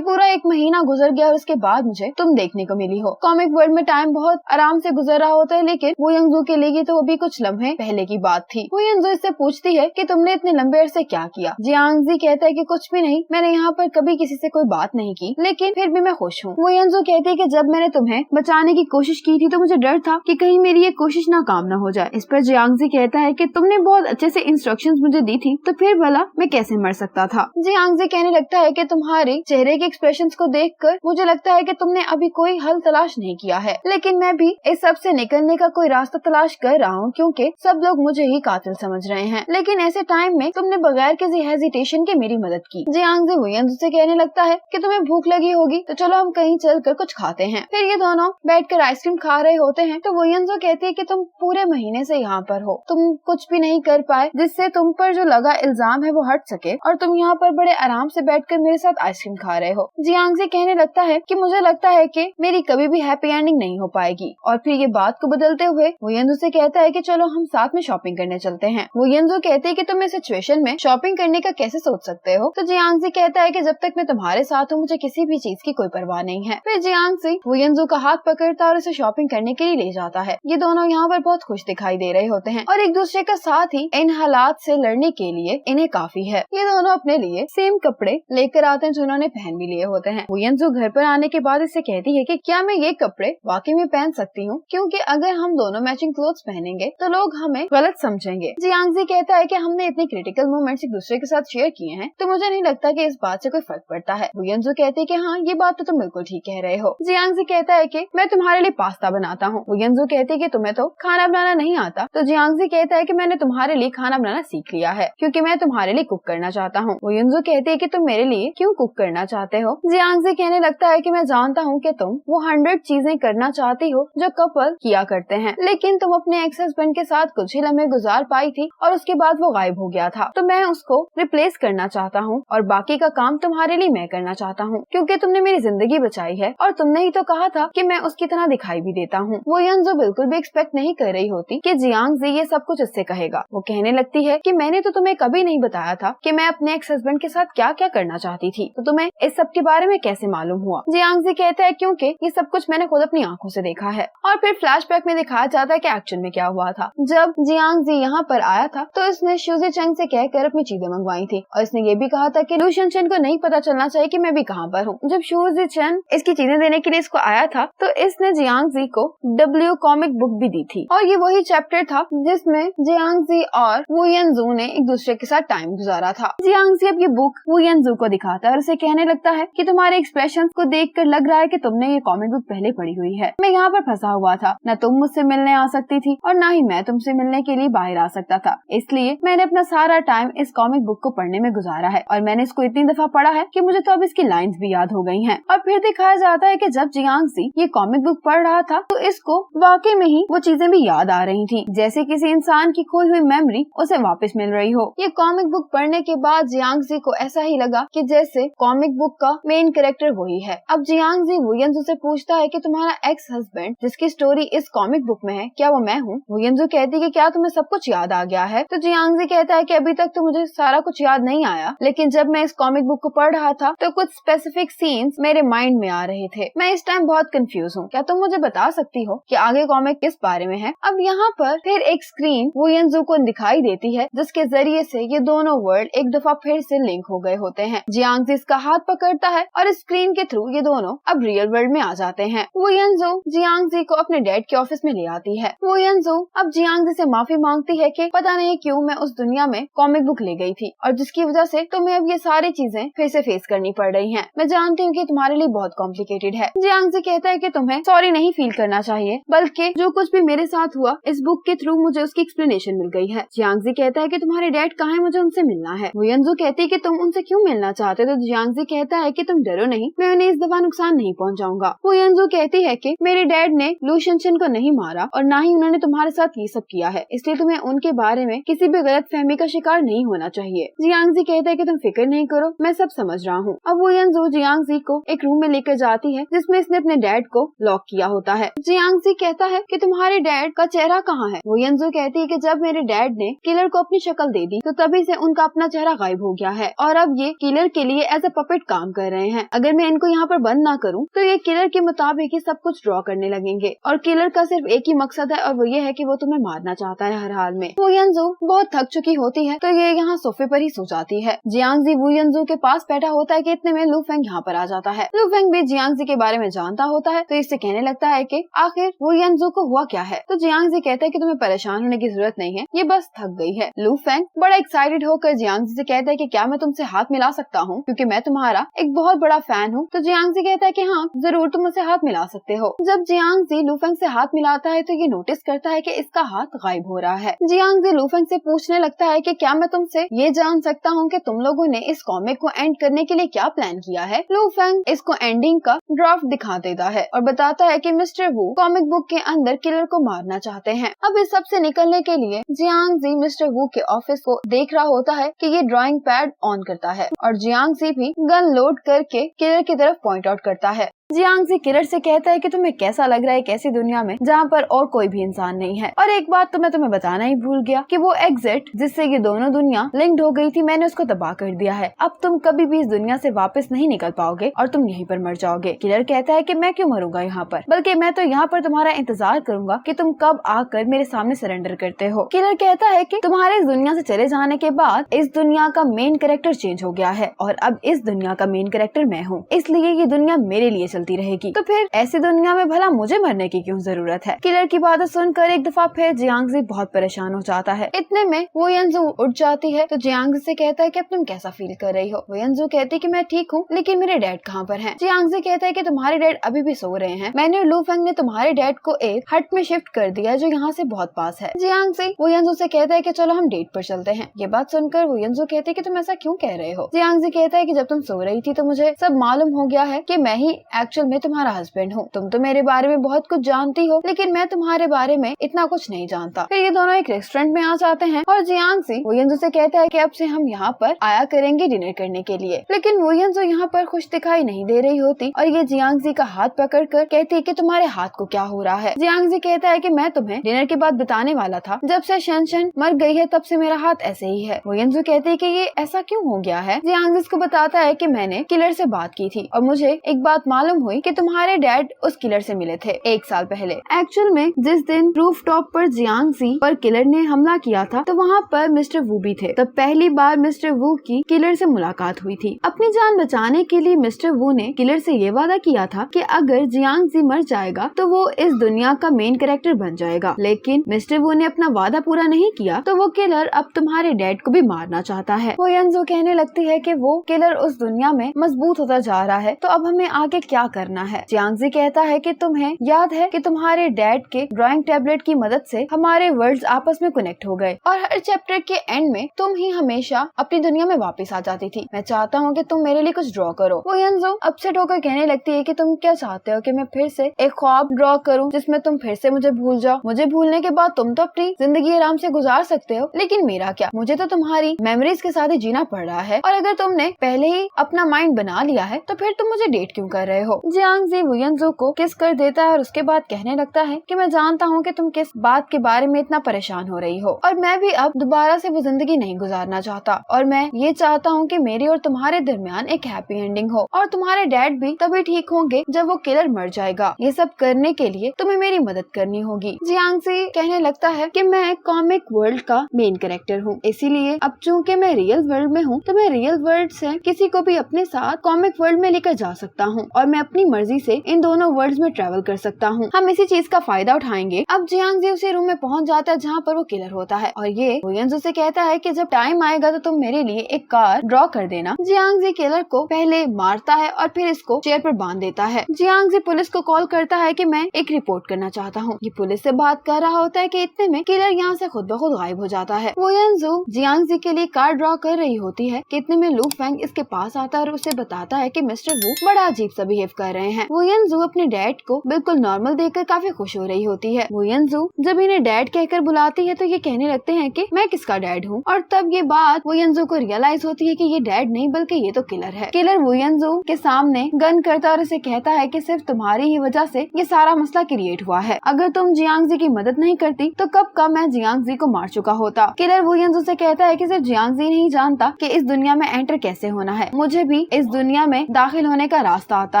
पूरा 1 महीना गुजर गया और उसके बाद मुझे तुम देखने को मिली हो। कॉमिक वर्ल्ड में टाइम बहुत आराम से गुजर रहा होता है, लेकिन वू यनजू के लिए तो अभी कुछ लम्हे पहले की बात थी। वू यनजू इससे पूछती है कि तुमने इतने लंबे अरसे क्या किया। जियांगजी कहता है कि कुछ भी नहीं, मैंने यहाँ पर कभी किसी से कोई बात नहीं की, लेकिन फिर भी मैं खुश हूँ। वू यनजू कहती है कि जब मैंने तुम्हें बचाने की कोशिश की थी तो मुझे डर था कि कहीं मेरी ये कोशिश नाकाम न हो जाए। इस पर जियांगजी कहता है कि तुमने बहुत अच्छे से इंस्ट्रक्शंस मुझे दी थी, तो फिर भला मैं कैसे मर सकता था। जियांगजी कहने लगता है कि तुम्हारे चेहरे के एक्सप्रेशंस को देखकर मुझे लगता है कि तुमने अभी कोई हल तलाश नहीं किया है, लेकिन मैं भी इस सब से निकलने का कोई रास्ता तलाश कर रहा हूँ, क्योंकि सब लोग मुझे ही कातिल समझ रहे हैं। लेकिन ऐसे टाइम में तुमने बगैर किसी हेजिटेशन के मेरी मदद की। जियांगजी वू यनजू से कहने लगता है कि तुम्हें भूख लगी होगी, तो चलो हम कहीं चलकर कुछ खाते हैं। फिर ये दोनों बैठकर आइसक्रीम खा रहे होते हैं तो वू यनजू कहती है कि तुम पूरे महीने से यहाँ पर हो, तुम कुछ भी नहीं कर पाए जिससे तुम पर जो लगा इल्जाम है वो हट सके, और तुम यहाँ पर बड़े आराम से बैठकर मेरे साथ आइसक्रीम खा रहे हो। जियांगजी कहने लगता है कि मुझे लगता है कि मेरी कभी भी हैप्पी एंडिंग नहीं हो पाएगी, और फिर ये बात को बदलते हुए वू यनजू से कहता है कि चलो हम साथ में शॉपिंग करने चलते हैं। वू यनजू कहते हैं कि तुम इस सिचुएशन में शॉपिंग करने का कैसे सोच सकते हो। तो जियांगजी कहता है कि जब तक मैं तुम्हारे साथ हूँ मुझे किसी भी चीज की कोई परवाह नहीं है। फिर जियांगजी वू यनजू का हाथ पकड़ता और उसे शॉपिंग करने के लिए ले जाता है। ये दोनों यहाँ पर बहुत खुश दिखाई दे रहे होते हैं और एक दूसरे का साथ ही इन हालात से लड़ने के लिए इन्हें काफी है। ये दोनों अपने लिए सेम कपड़े लेकर आते हैं जो उन्होंने पहन भी लिए होते हैं। वू यनजू घर पर आने के बाद इससे कहती है कि क्या मैं ये कपड़े वाकई में पहन सकती हूँ, क्योंकि अगर हम दोनों मैचिंग क्लोथ्स पहनेंगे तो लोग हमें गलत समझेंगे। जियांगजी कहता है कि हमने इतने क्रिटिकल मोमेंट्स एक दूसरे के साथ शेयर किए हैं, तो मुझे नहीं लगता कि इस बात से कोई फर्क पड़ता है। वू यनजू कहते हैं कि हाँ, ये बात तो तुम बिल्कुल ठीक कह रहे हो। जियांगजी कहता है कि मैं तुम्हारे लिए पास्ता बनाता हूँ। वू यनजू कहती है कि तुम्हें तो खाना बनाना नहीं आता। तो जियांगजी कहता है कि मैंने तुम्हारे लिए खाना बनाना सीख लिया है, क्योंकि मैं तुम्हारे लिए कुक करना चाहता हूँ। वू यनजू कहती है कि तुम मेरे लिए क्यों कुक करना चाहते हो। जियांगजी कहने लगता है कि मैं जानता हूँ कि तुम वो 100 चीजें करना चाहती हो जो कपल किया करते हैं, लेकिन तुम अपने एक्स हस्बैंड के साथ कुछ ही लम्हे गुजार पाई थी और उसके बाद वो गायब हो गया था। तो मैं उसको रिप्लेस करना चाहता हूँ और बाकी का काम तुम्हारे लिए मैं करना चाहता हूँ, क्योंकि तुमने मेरी जिंदगी बचाई है और तुमने ही तो कहा था कि मैं उसकी तरह दिखाई भी देता हूँ। वो यनजू बिल्कुल भी एक्सपेक्ट नहीं कर रही होती कि जियांगजी ये सब कुछ इससे कहेगा। वो कहने लगती है कि मैंने तो तुम्हें कभी नहीं बताया था कि मैं अपने एक्स हस्बैंड के साथ क्या क्या करना चाहती थी, तो तुम्हें इस सब के बारे में कैसे मालूम हुआ। जियांगजी कहता है क्योंकि ये सब कुछ मैंने खुद अपनी आंखों से देखा है। और फिर फ्लैशबैक में दिखाया जाता है कि एक्चुअल में क्या हुआ था। जब जियांगजी यहाँ पर आया था तो इसने शूजी चंग से कहकर अपनी चीजें मंगवाई थी और इसने ये भी कहा था कि लू शेनशन को नहीं पता चलना चाहिए कि मैं भी कहाँ पर हूँ। जब शूजी चंग इसकी चीजें देने के लिए इसको आया था तो इसने जियांगजी को W कॉमिक बुक भी दी थी और ये वही चैप्टर था जिसमें जियांगजी और वू यनजू ने एक दूसरे के साथ टाइम गुजारा था। जियांगजी अब ये बुक वू यनजू को दिखाता है और उसे कहने लगता है कि तुम्हारे एक्सप्रेशंस को देखकर लग रहा है कि तुमने ये कॉमिक बुक पहले पढ़ी हुई है। मैं यहाँ पर फंसा हुआ था, न तुम मुझसे मिलने आ सकती थी और न ही मैं तुमसे मिलने के लिए बाहर आ सकता था, इसलिए मैंने अपना सारा टाइम इस कॉमिक बुक को पढ़ने में गुजारा है और मैंने इसको इतनी दफा पढ़ा है कि मुझे तो अब इसकी लाइंस भी याद हो गई हैं। और फिर दिखाया जाता है कि जब जियांगजी ये कॉमिक बुक पढ़ रहा था तो इसको वाकई में ही वो चीजें भी याद आ रही थी, जैसे किसी इंसान की खोई हुई मेमोरी उसे वापस मिल रही हो। ये कॉमिक बुक पढ़ने के बाद जियांगजी को ऐसा ही लगा कि जैसे कॉमिक बुक का मेन कैरेक्टर वही है। अब जियांगजी वू यनजू से पूछता है कि तुम्हारा एक्स हस्बैंड जिसकी स्टोरी इस कॉमिक बुक में है, क्या वो मैं हूँ। वू यनजू कहती है कि क्या तुम्हें सब कुछ याद आ गया है। तो जियांगजी कहता है कि अभी तक तो मुझे सारा कुछ याद नहीं आया, लेकिन जब मैं इस कॉमिक बुक को पढ़ रहा था तो कुछ स्पेसिफिक सीन्स मेरे माइंड में आ रहे थे। मैं इस टाइम बहुत कंफ्यूज हूँ, क्या तुम मुझे बता सकती हो कि आगे कॉमिक किस बारे में है। अब यहाँ पर फिर एक स्क्रीन वू यनजू को दिखाई देती है जिसके जरिए से ये दोनों वर्ल्ड एक दफा फिर से लिंक हो गए होते हैं। जियांगजी इसका हाथ पकड़ता है और इस स्क्रीन के थ्रू ये दोनों अब रियल वर्ल्ड में आ जाते हैं। वू यनजू जियांगजी को अपने डैड के ऑफिस में ले आती है। वू यनजू अब जियांगजी से माफी मांगती है कि पता नहीं क्यों मैं उस दुनिया में कॉमिक बुक ले गई थी और जिसकी वजह से तुम्हें अब ये सारी चीजें फिर से फेस करनी पड़ रही हैं। मैं जानती हूँ कि तुम्हारे लिए बहुत कॉम्प्लिकेटेड है। जियांगजी कहता है कि तुम्हें सॉरी नहीं फील करना चाहिए, बल्कि जो कुछ भी मेरे साथ हुआ इस बुक के थ्रू मुझे उसकी एक्सप्लेनेशन मिल गई है। जियांगजी कहता है कि तुम्हारे डैड कहाँ है, मुझे उनसे मिलना है। वू यनजू कहती है कि तुम उनसे क्यों मिलना चाहते हो। तो जियांगजी कहता है कि तुम डरो नहीं, मैं उन्हें इस दफा नुकसान नहीं पहुँचाऊंगा। वू यनजू कहती है कि मेरे डैड ने लू शेनशन को नहीं मारा और ना ही उन्होंने तुम्हारे साथ ये सब किया है, इसलिए तुम्हें उनके बारे में किसी भी गलत फहमी का शिकार नहीं होना चाहिए। जियांगजी कहता है कि तुम फिक्र नहीं करो, मैं सब समझ रहा हूँ। अब वो यंजू जियांगजी को एक रूम में लेकर जाती है जिसमें इसने अपने डैड को लॉक किया होता है। जियांगजी कहता है कि तुम्हारे डैड का चेहरा कहाँ है। वो यंजू कहती है कि जब मेरे डैड ने किलर को अपनी शक्ल दे दी तो तभी से उनका अपना चेहरा गायब हो गया है और अब ये किलर के लिए एज ए पपेट काम कर रहे हैं। अगर मैं इनको यहाँ पर बंद ना करूँ तो ये किलर के मुताबिक ही सब कुछ ड्रॉ करने लगेंगे और किलर का सिर्फ एक ही मकसद है और वो ये है कि वो तुम्हें मारना चाहता है हर हाल में। वो यंजू बहुत थक चुकी होती है तो ये यहाँ सोफे पर ही सो जाती है। जियांगजी वो यंजू के पास बैठा होता है कि इतने में लू फेंग यहाँ पर आ जाता है। लू फेंग भी जियांगजी के बारे में जानता होता है तो इससे कहने लगता है कि आखिर वो यंजू को हुआ क्या है। तो जियांगजी कहता है कि तुम्हें परेशान होने की जरूरत नहीं है, ये बस थक गई है। लू फेंग बड़ा एक्साइटेड होकर जियांगजी से कहता है कि क्या मैं तुमसे हाथ मिला सकता हूँ, क्योंकि मैं तुम्हारा एक बहुत बड़ा फैन हूँ। तो जियांगजी कहता है कि हाँ जरूर, तुम मुझसे हाथ मिला सकते हो। जब जियांगजी लू फेंग से हाथ मिलाता है तो ये नोटिस करता है कि इसका हाथ गायब हो रहा है। जियांगजी लू फेंग से पूछने लगता है कि क्या मैं तुमसे ये जान सकता हूँ कि तुम लोगों ने इस कॉमिक को एंड करने के लिए क्या प्लान किया है। लू फेंग इसको एंडिंग का ड्राफ्ट दिखा देता है और बताता है कि मिस्टर वू कॉमिक बुक के अंदर किलर को मारना चाहते हैं। अब इस सब से निकलने के लिए जियांगजी मिस्टर वू के ऑफिस को देख रहा होता है कि ये ड्राइंग पैड ऑन करता है और जियांगजी भी गन लोड करके किलर की तरफ पॉइंट आउट करता है। जियांगजी किलर से कहता है कि तुम्हें कैसा लग रहा है एक ऐसी दुनिया में जहाँ पर और कोई भी इंसान नहीं है। और एक बात तो मैं तुम्हें बताना ही भूल गया कि वो एग्जिट जिससे ये दोनों दुनिया लिंक्ड हो गई थी, मैंने उसको तबाह कर दिया है। अब तुम कभी भी इस दुनिया से वापस नहीं निकल पाओगे और तुम यहीं पर मर जाओगे। किलर कहता है कि मैं क्यों मरूंगा यहाँ पर, बल्कि मैं तो यहाँ पर तुम्हारा इंतजार करूंगा कि तुम कब आकर मेरे सामने सरेंडर करते हो। किलर कहता है कि तुम्हारे इस दुनिया से चले जाने के बाद इस दुनिया का मेन कैरेक्टर चेंज हो गया है और अब इस दुनिया का मेन कैरेक्टर मैं हूँ, इसलिए ये दुनिया मेरे लिए चलती रहेगी। तो फिर ऐसी दुनिया में भला मुझे मरने की क्यों जरूरत है। किलर की बातें सुनकर एक दफा फिर जियांगजी बहुत परेशान हो जाता है। इतने में वो यंजू उठ जाती है तो जियांगजी से कहता है कि अब तुम कैसा फील कर रही हो। वो यंजू कहती है कि मैं ठीक हूँ, लेकिन मेरे डैड कहाँ पर हैं। जियांगजी कहता है कि तुम्हारे डैड अभी भी सो रहे हैं। मैंने और लू फेंग ने तुम्हारे डैड को एक हट में शिफ्ट कर दिया जो यहाँ से बहुत पास है। जियांगजी वो यंजू से कहता है कि चलो हम डेट पर चलते हैं। ये बात सुनकर वो यंजू कहते है कि तुम ऐसा क्यों कह रहे हो। जियांगजी कहता है कि जब तुम सो रही थी तो मुझे सब मालूम हो गया है कि मैं ही एक्चुअल में तुम्हारा हस्बैंड हूँ। तुम तो मेरे बारे में बहुत कुछ जानती हो, लेकिन मैं तुम्हारे बारे में इतना कुछ नहीं जानता। फिर ये दोनों एक रेस्टोरेंट में आ जाते हैं और जियांगजी वो यंजू से कहता है कि अब से हम यहाँ पर आया करेंगे डिनर करने के लिए। लेकिन वो यंजू यहाँ पर खुश दिखाई नहीं दे रही होती और ये जियांगजी का हाथ पकड़कर कहती है कि तुम्हारे हाथ को क्या हो रहा है। जियांगजी कहता है कि मैं तुम्हें डिनर के बाद बताने वाला था, जब से शेनशन मर गई है तब से मेरा हाथ ऐसे ही है। वो यंजू कहती है कि ये ऐसा क्यों हो गया है। जियांगजी इसको बताता है कि मैंने किलर से बात की थी और मुझे एक बात मालूम हुई कि तुम्हारे डैड उस किलर से मिले थे 1 साल पहले। एक्चुअल में जिस दिन रूफ टॉप पर जियांगजी पर किलर ने हमला किया था तो वहाँ पर मिस्टर वू भी थे। तब पहली बार मिस्टर वू की किलर से मुलाकात हुई थी। अपनी जान बचाने के लिए मिस्टर वू ने किलर से ये वादा किया था कि अगर जियांगजी मर जाएगा तो वो इस दुनिया का मेन कैरेक्टर बन जाएगा, लेकिन मिस्टर वू ने अपना वादा पूरा नहीं किया तो वो किलर अब तुम्हारे डैड को भी मारना चाहता है। वो यंजू कहने लगती है कि वो किलर उस दुनिया में मजबूत होता जा रहा है, तो अब हमें आगे क्या करना है। जियांगजी कहता है कि तुम्हें याद है कि तुम्हारे डैड के ड्राइंग टैबलेट की मदद से हमारे वर्ल्ड्स आपस में कनेक्ट हो गए और हर चैप्टर के एंड में तुम ही हमेशा अपनी दुनिया में वापस आ जाती थी। मैं चाहता हूँ कि तुम मेरे लिए कुछ ड्रॉ करो। वो यंजू अपसेट होकर कहने लगती है कि तुम क्या चाहते हो कि मैं फिर से एक ख्वाब ड्रॉ करूँ जिसमें तुम फिर से मुझे भूल जाओ। मुझे भूलने के बाद तुम तो अपनी जिंदगी आराम से गुजार सकते हो, लेकिन मेरा क्या, मुझे तो तुम्हारी मेमोरीज के साथ ही जीना पड़ रहा है। और अगर तुमने पहले ही अपना माइंड बना लिया है तो फिर तुम मुझे डेट क्यों कर रहे हो। जियांगजी वो यंजू को किस कर देता है और उसके बाद कहने लगता है कि मैं जानता हूँ कि तुम किस बात के बारे में इतना परेशान हो रही हो और मैं भी अब दोबारा से वो जिंदगी नहीं गुजारना चाहता और मैं ये चाहता हूँ कि मेरी और तुम्हारे दरमियान एक हैप्पी एंडिंग हो और तुम्हारे डैड भी तभी ठीक होंगे जब वो किलर मर जाएगा। ये सब करने के लिए तुम्हें मेरी मदद करनी होगी। जियांगजी कहने लगता है कि मैं कॉमिक वर्ल्ड का मेन कैरेक्टर हूँ, इसीलिए अब चूँकि मैं रियल वर्ल्ड में हूँ तो मैं रियल वर्ल्ड से किसी को भी अपने साथ कॉमिक वर्ल्ड में लेकर जा सकता हूँ और मैं अपनी मर्जी से इन दोनों वर्ल्ड्स में ट्रेवल कर सकता हूँ। हम इसी चीज का फायदा उठाएंगे। अब जियांगजी उसी रूम में पहुंच जाता है जहाँ पर वो किलर होता है और ये वो यंजू से कहता है कि जब टाइम आएगा तो तुम मेरे लिए एक कार ड्रॉ कर देना। जियांगजी किलर को पहले मारता है और फिर इसको चेयर पर बांध देता है। जियांगजी पुलिस को कॉल करता है कि मैं एक रिपोर्ट करना चाहता हूँ। ये पुलिस से बात कर रहा होता है कि इतने में किलर यहाँ से खुद ब खुद गायब हो जाता है। वो यंजू जियांगजी के लिए कार ड्रॉ कर रही होती है कि इतने में लू फेंग इसके पास आता है और उसे बताता है कि मिस्टर वू बड़ा अजीब सा बिहेव कर रहे हैं। वुयनजू अपने डैड को बिल्कुल नॉर्मल देखकर काफी खुश हो रही होती है। वुयनजू जब इन्हें डैड कहकर बुलाती है तो ये कहने लगते हैं कि मैं किसका डैड हूँ, और तब ये बात वुयनजू को रियलाइज होती है कि ये डैड नहीं बल्कि ये तो किलर है। किलर वुयनजू के सामने गन करता और उसे कहता है कि सिर्फ तुम्हारी ही वजह से ये सारा मसला क्रिएट हुआ है। अगर तुम जियांगजी की मदद नहीं करती तो कब का मैं जियांगजी को मार चुका होता। किलर वुयनजू से कहता है कि सिर्फ जियांगजी नहीं जानता कि इस दुनिया में एंटर कैसे होना है, मुझे भी इस दुनिया में दाखिल होने का रास्ता आता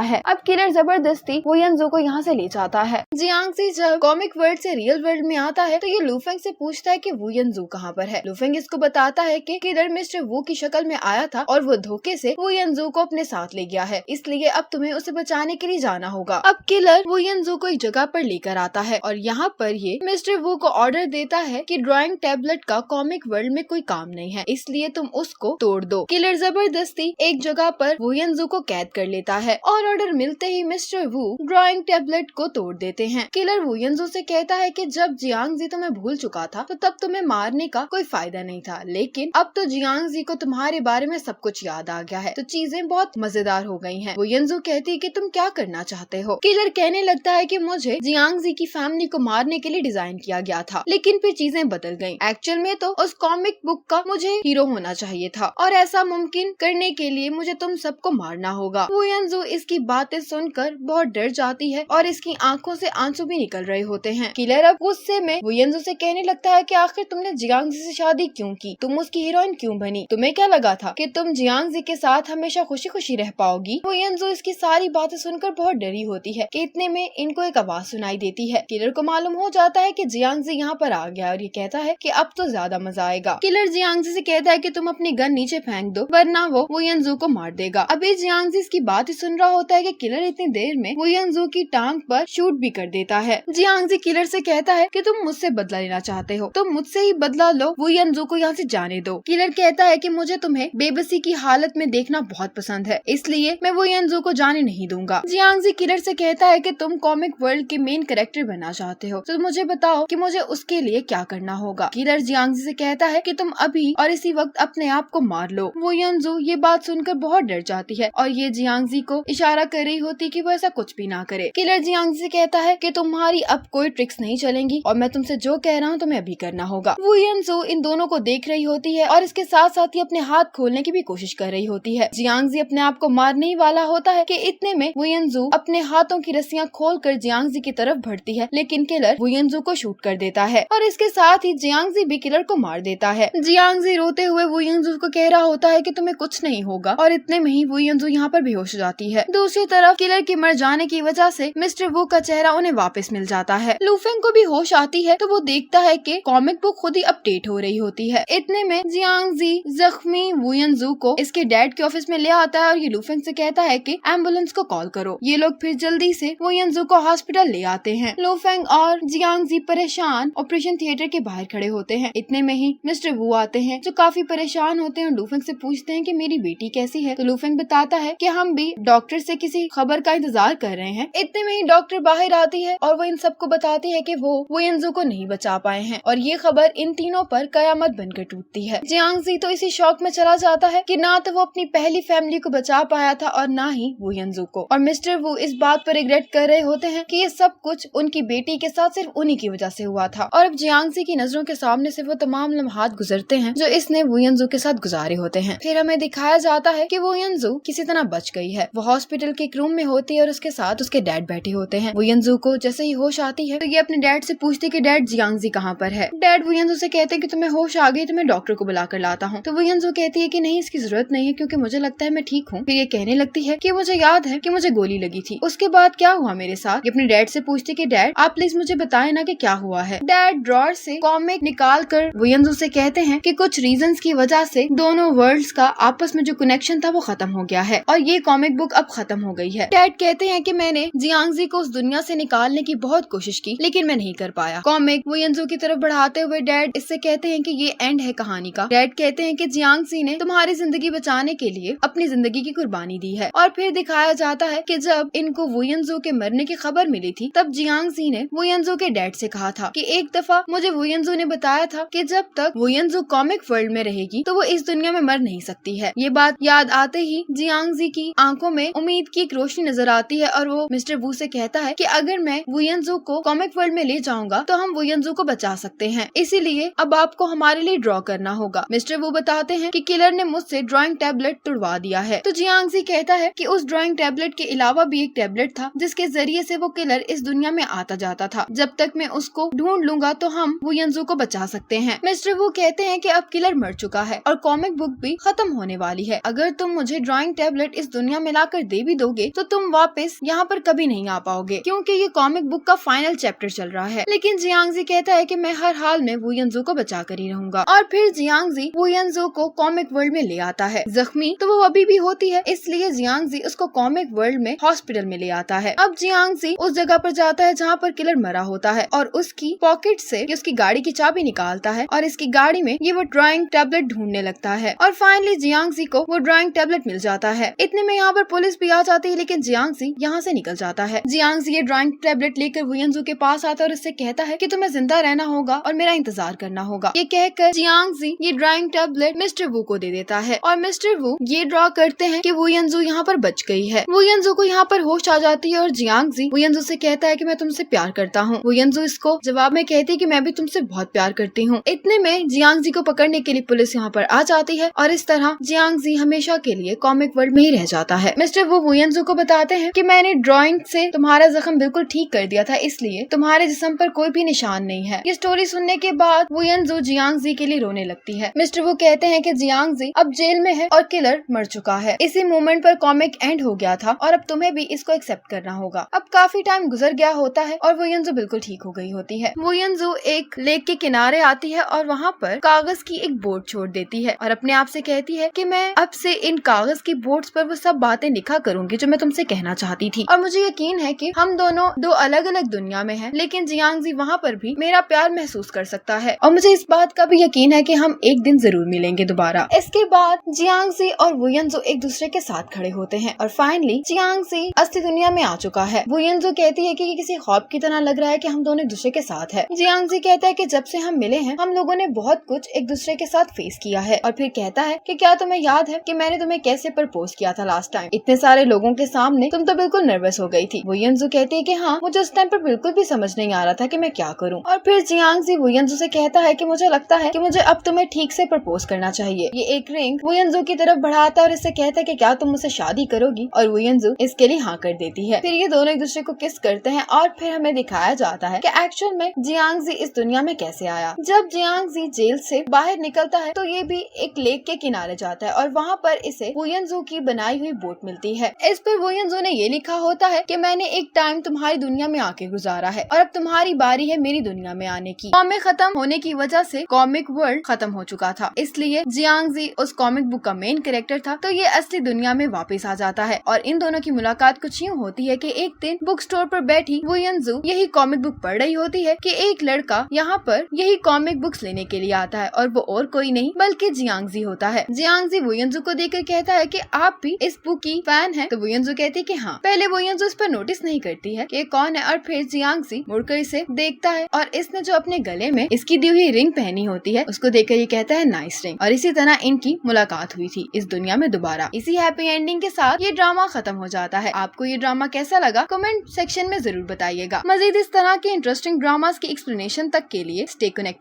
है। अब किलर जबरदस्ती वुयनजू को यहाँ से ले जाता है। जियांगजी जब कॉमिक वर्ल्ड से रियल वर्ल्ड में आता है तो ये लुफेंग से पूछता है कि वुयनजू कहाँ पर है। लुफेंग इसको बताता है कि किलर मिस्टर वू की शक्ल में आया था और वो धोखे से वुयनजू को अपने साथ ले गया है, इसलिए अब तुम्हें उसे बचाने के लिए जाना होगा। अब किलर वुयनजू को एक जगह पर लेकर आता है और यहाँ पर ये मिस्टर वू को ऑर्डर देता है कि ड्राइंग टैबलेट का कॉमिक वर्ल्ड में कोई काम नहीं है, इसलिए तुम उसको तोड़ दो। किलर जबरदस्ती एक जगह पर वुयनजू को कैद कर लेता है और ऑर्डर मिलते ही मिस्टर वू ड्राइंग टैबलेट को तोड़ देते हैं। किलर वुयनजू से कहता है कि जब जियांगजी तुम्हें भूल चुका था तो तब तुम्हें मारने का कोई फायदा नहीं था, लेकिन अब तो जियांगजी को तुम्हारे बारे में सब कुछ याद आ गया है तो चीजें बहुत मजेदार हो गई हैं। वुयनजू कहती है कि तुम क्या करना चाहते हो। किलर कहने लगता है कि मुझे जियांगजी की फैमिली को मारने के लिए डिजाइन किया गया था, लेकिन फिर चीजें बदल गयी। एक्चुअल में तो उस कॉमिक बुक का मुझे हीरो होना चाहिए था और ऐसा मुमकिन करने के लिए मुझे तुम सबको मारना होगा। वुयनजू इसकी बातें सुनकर बहुत डर जाती है और इसकी आंखों से आंसू भी निकल रहे होते हैं। किलर अब गुस्से में वुयनजू से कहने लगता है कि आखिर तुमने जियांगजी से शादी क्यों की, तुम उसकी हीरोइन क्यों बनी, तुम्हें क्या लगा था कि तुम जियांगजी के साथ हमेशा खुशी खुशी रह पाओगी। वुयनजू इसकी सारी बातें सुनकर बहुत डरी होती है कि इतने में इनको एक आवाज सुनाई देती है। किलर को मालूम हो जाता है कि जियांगजी यहाँ पर आ गया और ये कहता है कि अब तो ज्यादा मजा आएगा। किलर जियांगजी से कहता है कि तुम अपनी गन नीचे फेंक दो वरना वो वुयनजू को मार देगा। अभी जियांगजी इसकी बात ही सुन रहा होता है कि किलर इतनी देर में वुयनजू की टांग पर शूट भी कर देता है। जियांगजी किलर से कहता है कि तुम मुझसे बदला लेना चाहते हो तो मुझसे ही बदला लो, वुयनजू को यहाँ से जाने दो। किलर कहता है कि मुझे तुम्हें बेबसी की हालत में देखना बहुत पसंद है, इसलिए मैं वुयनजू को जाने नहीं दूंगा। जियांगजी किलर से कहता है कि तुम कॉमिक वर्ल्ड के मेन कैरेक्टर बनना चाहते हो तो मुझे बताओ कि मुझे उसके लिए क्या करना होगा। किलर जियांगजी से कहता है कि तुम अभी और इसी वक्त अपने आप को मार लो। वुयनजू ये बात सुनकर बहुत डर जाती है और ये जियांगजी को इशारा कर रही होती कि वो ऐसा कुछ भी ना करे। किलर जियांगजी से कहता है कि तुम्हारी अब कोई ट्रिक्स नहीं चलेंगी और मैं तुमसे जो कह रहा हूँ तुम्हें अभी करना होगा। वुयनजू इन दोनों को देख रही होती है और इसके साथ साथ ही अपने हाथ खोलने की भी कोशिश कर रही होती है। जियांगजी अपने आप को मारने ही वाला होता है कि इतने में वुयनजू अपने हाथों की रस्सियां खोलकर जियांगजी की तरफ बढ़ती है, लेकिन किलर वुयनजू को शूट कर देता है और इसके साथ ही जियांगजी भी किलर को मार देता है। जियांगजी रोते हुए वुयनजू को कह रहा होता है कि तुम्हें कुछ नहीं होगा और इतने में ही वुयनजू यहाँ पर बेहोश हो जाती है। दूसरी तरफ किलर के मर जाने की वजह से मिस्टर वू का चेहरा उन्हें वापस मिल जाता है। लुफेंग को भी होश आती है तो वो देखता है कि कॉमिक बुक खुद ही अपडेट हो रही होती है। इतने में जियांगजी जख्मी वुयनजू को इसके डैड के ऑफिस में ले आता है और ये लुफेंग से कहता है कि एम्बुलेंस को कॉल करो। ये लोग फिर जल्दी से वुयनजू को हॉस्पिटल ले आते हैं। लुफेंग और जियांगजी परेशान ऑपरेशन थिएटर के बाहर खड़े होते हैं। इतने में ही मिस्टर वू आते हैं जो काफी परेशान होते हैं और लुफेंग से पूछते हैं कि मेरी बेटी कैसी है। तो लुफेंग बताता है कि हम भी डॉक्टर से किसी खबर का इंतजार कर रहे हैं। इतने में ही डॉक्टर बाहर आती है और वो इन सबको बताती है कि वो वुयनजू को नहीं बचा पाए हैं और ये खबर इन तीनों पर कयामत बनकर टूटती है। जियांगजी तो इसी शौक में चला जाता है कि ना तो वो अपनी पहली फैमिली को बचा पाया था और ना ही वुयनजू को, और मिस्टर वू इस बात पर रिग्रेट कर रहे होते हैं कि ये सब कुछ उनकी बेटी के साथ सिर्फ उन्हीं की वजह से हुआ था। और अब जियांगजी की नजरों के सामने से वो तमाम लम्हात गुजरते हैं जो इसने वुयनजू के साथ गुजारे होते हैं। फिर हमें दिखाया जाता है कि वुयनजू किसी तरह बच गई है। वो हॉस्पिटल के एक रूम में होती है और उसके साथ उसके डैड बैठे होते हैं। वुयनजू को जैसे ही होश आती है तो ये अपने डैड से पूछती है कि डैड जियांगजी कहाँ पर है। डैड वुयनजू से कहते हैं कि तुम्हें होश आ गई तो मैं डॉक्टर को बुला कर लाता हूँ। तो वुयनजू कहती है कि नहीं, इसकी जरूरत नहीं है क्योंकि मुझे लगता है मैं ठीक हूँ। फिर ये कहने लगती है कि मुझे याद है कि मुझे गोली लगी थी, उसके बाद क्या हुआ मेरे साथ। ये अपने डैड से पूछती है कि डैड आप प्लीज मुझे बताएं ना कि क्या हुआ है। डैड ड्रॉअर से कॉमिक निकाल कर वुयनजू से कहते हैं कि कुछ रीजंस की वजह से दोनों वर्ल्ड्स का आपस में जो कनेक्शन था वो खत्म हो गया है और ये कॉमिक बुक अब खत्म हो गई है। डैड कहते हैं कि मैंने जियांगजी को उस दुनिया से निकालने की बहुत कोशिश की लेकिन मैं नहीं कर पाया। कॉमिक वुयनजू की तरफ बढ़ाते हुए डैड इससे कहते हैं कि ये एंड है कहानी का। डैड कहते हैं कि जियांगजी ने तुम्हारी जिंदगी बचाने के लिए अपनी जिंदगी की कुर्बानी दी है। और फिर दिखाया जाता है कि जब इनको वुयनजू के मरने की खबर मिली थी तब जियांगजी ने वुयनजू के डैड से कहा था कि एक दफा मुझे वुयनजू ने बताया था कि जब तक वुयनजू कॉमिक वर्ल्ड में रहेगी तो वो इस दुनिया में मर नहीं सकती है। ये बात याद आते ही जियांगजी की आंखों में उम्मीद की की एक रोशनी नजर आती है और वो मिस्टर वू से कहता है कि अगर मैं वुयनजू को कॉमिक वर्ल्ड में ले जाऊंगा तो हम वुयनजू को बचा सकते हैं, इसीलिए अब आपको हमारे लिए ड्रॉ करना होगा। मिस्टर वू बताते हैं कि किलर ने मुझसे ड्राइंग टैबलेट तुड़वा दिया है। तो जियांगजी कहता है कि उस ड्राइंग टैबलेट के अलावा भी एक टैबलेट था जिसके जरिए से वो किलर इस दुनिया में आता जाता था। जब तक मैं उसको ढूंढ लूंगा तो हम वुयनजू को बचा सकते हैं। मिस्टर वू कहते हैं कि अब किलर मर चुका है और कॉमिक बुक भी खत्म होने वाली है। अगर तुम मुझे ड्राइंग टैबलेट इस दुनिया में लाकर दे भी दोगे तो तुम वापस यहाँ पर कभी नहीं आ पाओगे, क्योंकि ये कॉमिक बुक का फाइनल चैप्टर चल रहा है। लेकिन जियांगजी कहता है कि मैं हर हाल में वुयनजू को बचा कर ही रहूंगा। और फिर जियांगजी वुयनजू को कॉमिक वर्ल्ड में ले आता है। जख्मी तो वो अभी भी होती है, इसलिए जियांगजी उसको कॉमिक वर्ल्ड में हॉस्पिटल में ले आता है। अब जियांगजी उस जगह पर जाता है जहाँ पर किलर मरा होता है और उसकी पॉकेट से उसकी गाड़ी की चाबी निकालता है और इसकी गाड़ी में ये वो ड्राइंग टैबलेट ढूंढने लगता है और फाइनली जियांगजी को वो ड्राइंग टैबलेट मिल जाता है। इतने में यहाँ पर पुलिस भी आ जाती है, लेकिन जियांगजी यहाँ से निकल जाता है। जियांगजी ये ड्राइंग टैबलेट लेकर वुयनजू के पास आता है और उससे कहता है कि तुम्हें जिंदा रहना होगा और मेरा इंतजार करना होगा। ये कहकर जियांगजी ये ड्राइंग टैबलेट मिस्टर वू को दे देता है और मिस्टर वू ये ड्रॉ करते हैं कि वुयनजू यहाँ पर बच गई है। वुयनजू को यहाँ पर होश आ जाती है और जियांगजी वुयनजू से कहता है कि मैं तुमसे प्यार करता हूँ। वुयनजू इसको जवाब में कहती है कि मैं भी तुमसे बहुत प्यार करती हूँ। इतने में जियांगजी को पकड़ने के लिए पुलिस यहाँ पर आ जाती है और इस तरह जियांगजी हमेशा के लिए कॉमिक वर्ल्ड में ही रह जाता है। मिस्टर वू वुयनजू को बताते हैं कि मैंने ड्राइंग से तुम्हारा जख्म बिल्कुल ठीक कर दिया था, इसलिए तुम्हारे जिस्म पर कोई भी निशान नहीं है। ये स्टोरी सुनने के बाद वुयनजू जियांगजी के लिए रोने लगती है। मिस्टर वू कहते हैं कि जियांगजी अब जेल में है और किलर मर चुका है। इसी मोमेंट पर कॉमिक एंड हो गया था और अब तुम्हें भी इसको एक्सेप्ट करना होगा। अब काफी टाइम गुजर गया होता है और वुयनजू बिल्कुल ठीक हो गई होती है। वुयनजू एक लेक के किनारे आती है और वहाँ पर कागज की एक बोर्ड छोड़ देती है और अपने आप से कहती है कि मैं अब से इन कागज की बोर्ड्स पर वो सब बातें लिखा करूंगी जो मैं तुमसे कहना चाहती थी। और मुझे यकीन है कि हम दोनों दो अलग अलग दुनिया में हैं, लेकिन जियांगजी वहाँ पर भी मेरा प्यार महसूस कर सकता है और मुझे इस बात का भी यकीन है कि हम एक दिन जरूर मिलेंगे दोबारा। इसके बाद जियांगजी और वुयनजू एक दूसरे के साथ खड़े होते हैं और फाइनली जियांगजी असली दुनिया में आ चुका है। वुयनजू कहती है कि ये किसी ख्वाब की तरह लग रहा है कि हम दोनों एक दूसरे के साथ है। जियांगजी कहता है कि जब से हम मिले हैं हम लोगों ने बहुत कुछ एक दूसरे के साथ फेस किया है और फिर कहता है कि क्या तुम्हें याद है कि मैंने तुम्हें कैसे प्रपोज किया था लास्ट टाइम, इतने सारे लोगों के सामने तुम तो बिल्कुल नर्वस हो गई थी। वुयनजू कहती है कि हाँ, मुझे उस टाइम पर बिल्कुल भी समझ नहीं आ रहा था कि मैं क्या करूँ। और फिर जियांगजी वुयनजू से कहता है कि मुझे लगता है कि मुझे अब तुम्हें ठीक से प्रपोज करना चाहिए। ये एक रिंग वुयनजू की तरफ बढ़ाता है और इससे कहता है कि क्या तुम मुझसे शादी करोगी, और वुयनजू इसके लिए हाँ कर देती है। फिर ये दोनों एक दूसरे को किस करते हैं और फिर हमें दिखाया जाता है कि एक्चुअल में जियांगजी इस दुनिया में कैसे आया। जब जियांगजी जेल से बाहर निकलता है तो ये भी एक लेक के किनारे जाता है और वहाँ पर इसे वुयनजू की बनाई हुई बोट मिलती है। इस पर वुयनजू ने ये लिखा होता है कि मैंने एक टाइम तुम्हारी दुनिया में आके गुजारा है और अब तुम्हारी बारी है मेरी दुनिया में आने की। कॉमिक खत्म होने की वजह से कॉमिक वर्ल्ड खत्म हो चुका था, इसलिए जियांगजी उस कॉमिक बुक का मेन कैरेक्टर था, तो ये असली दुनिया में वापस आ जाता है और इन दोनों की मुलाकात कुछ यूँ होती है कि एक दिन बुक स्टोर पर बैठी वुयनजू यही कॉमिक बुक पढ़ रही होती है कि एक लड़का यहाँ पर यही कॉमिक बुक्स लेने के लिए आता है और वो और कोई नहीं बल्कि जियांगजी होता है। जियांगजी वुयनजू को देखकर कहता है कि आप भी इस बुक की फैन है, तो वुयनजू कहती है कि हाँ। पहले वुयनजू इस पर नोटिस नहीं करती है कि कौन है और फिर जियांगजी मुड़कर इसे देखता है और इसने जो अपने गले में इसकी दी हुई रिंग पहनी होती है उसको देखकर ये कहता है नाइस रिंग, और इसी तरह इनकी मुलाकात हुई थी इस दुनिया में दोबारा। इसी हैप्पी एंडिंग के साथ ये ड्रामा खत्म हो जाता है। आपको ये ड्रामा कैसा लगा कमेंट सेक्शन में जरूर बताइएगा। मजीद इस तरह के इंटरेस्टिंग ड्रामास की एक्सप्लेनेशन तक के लिए स्टे कनेक्टेड।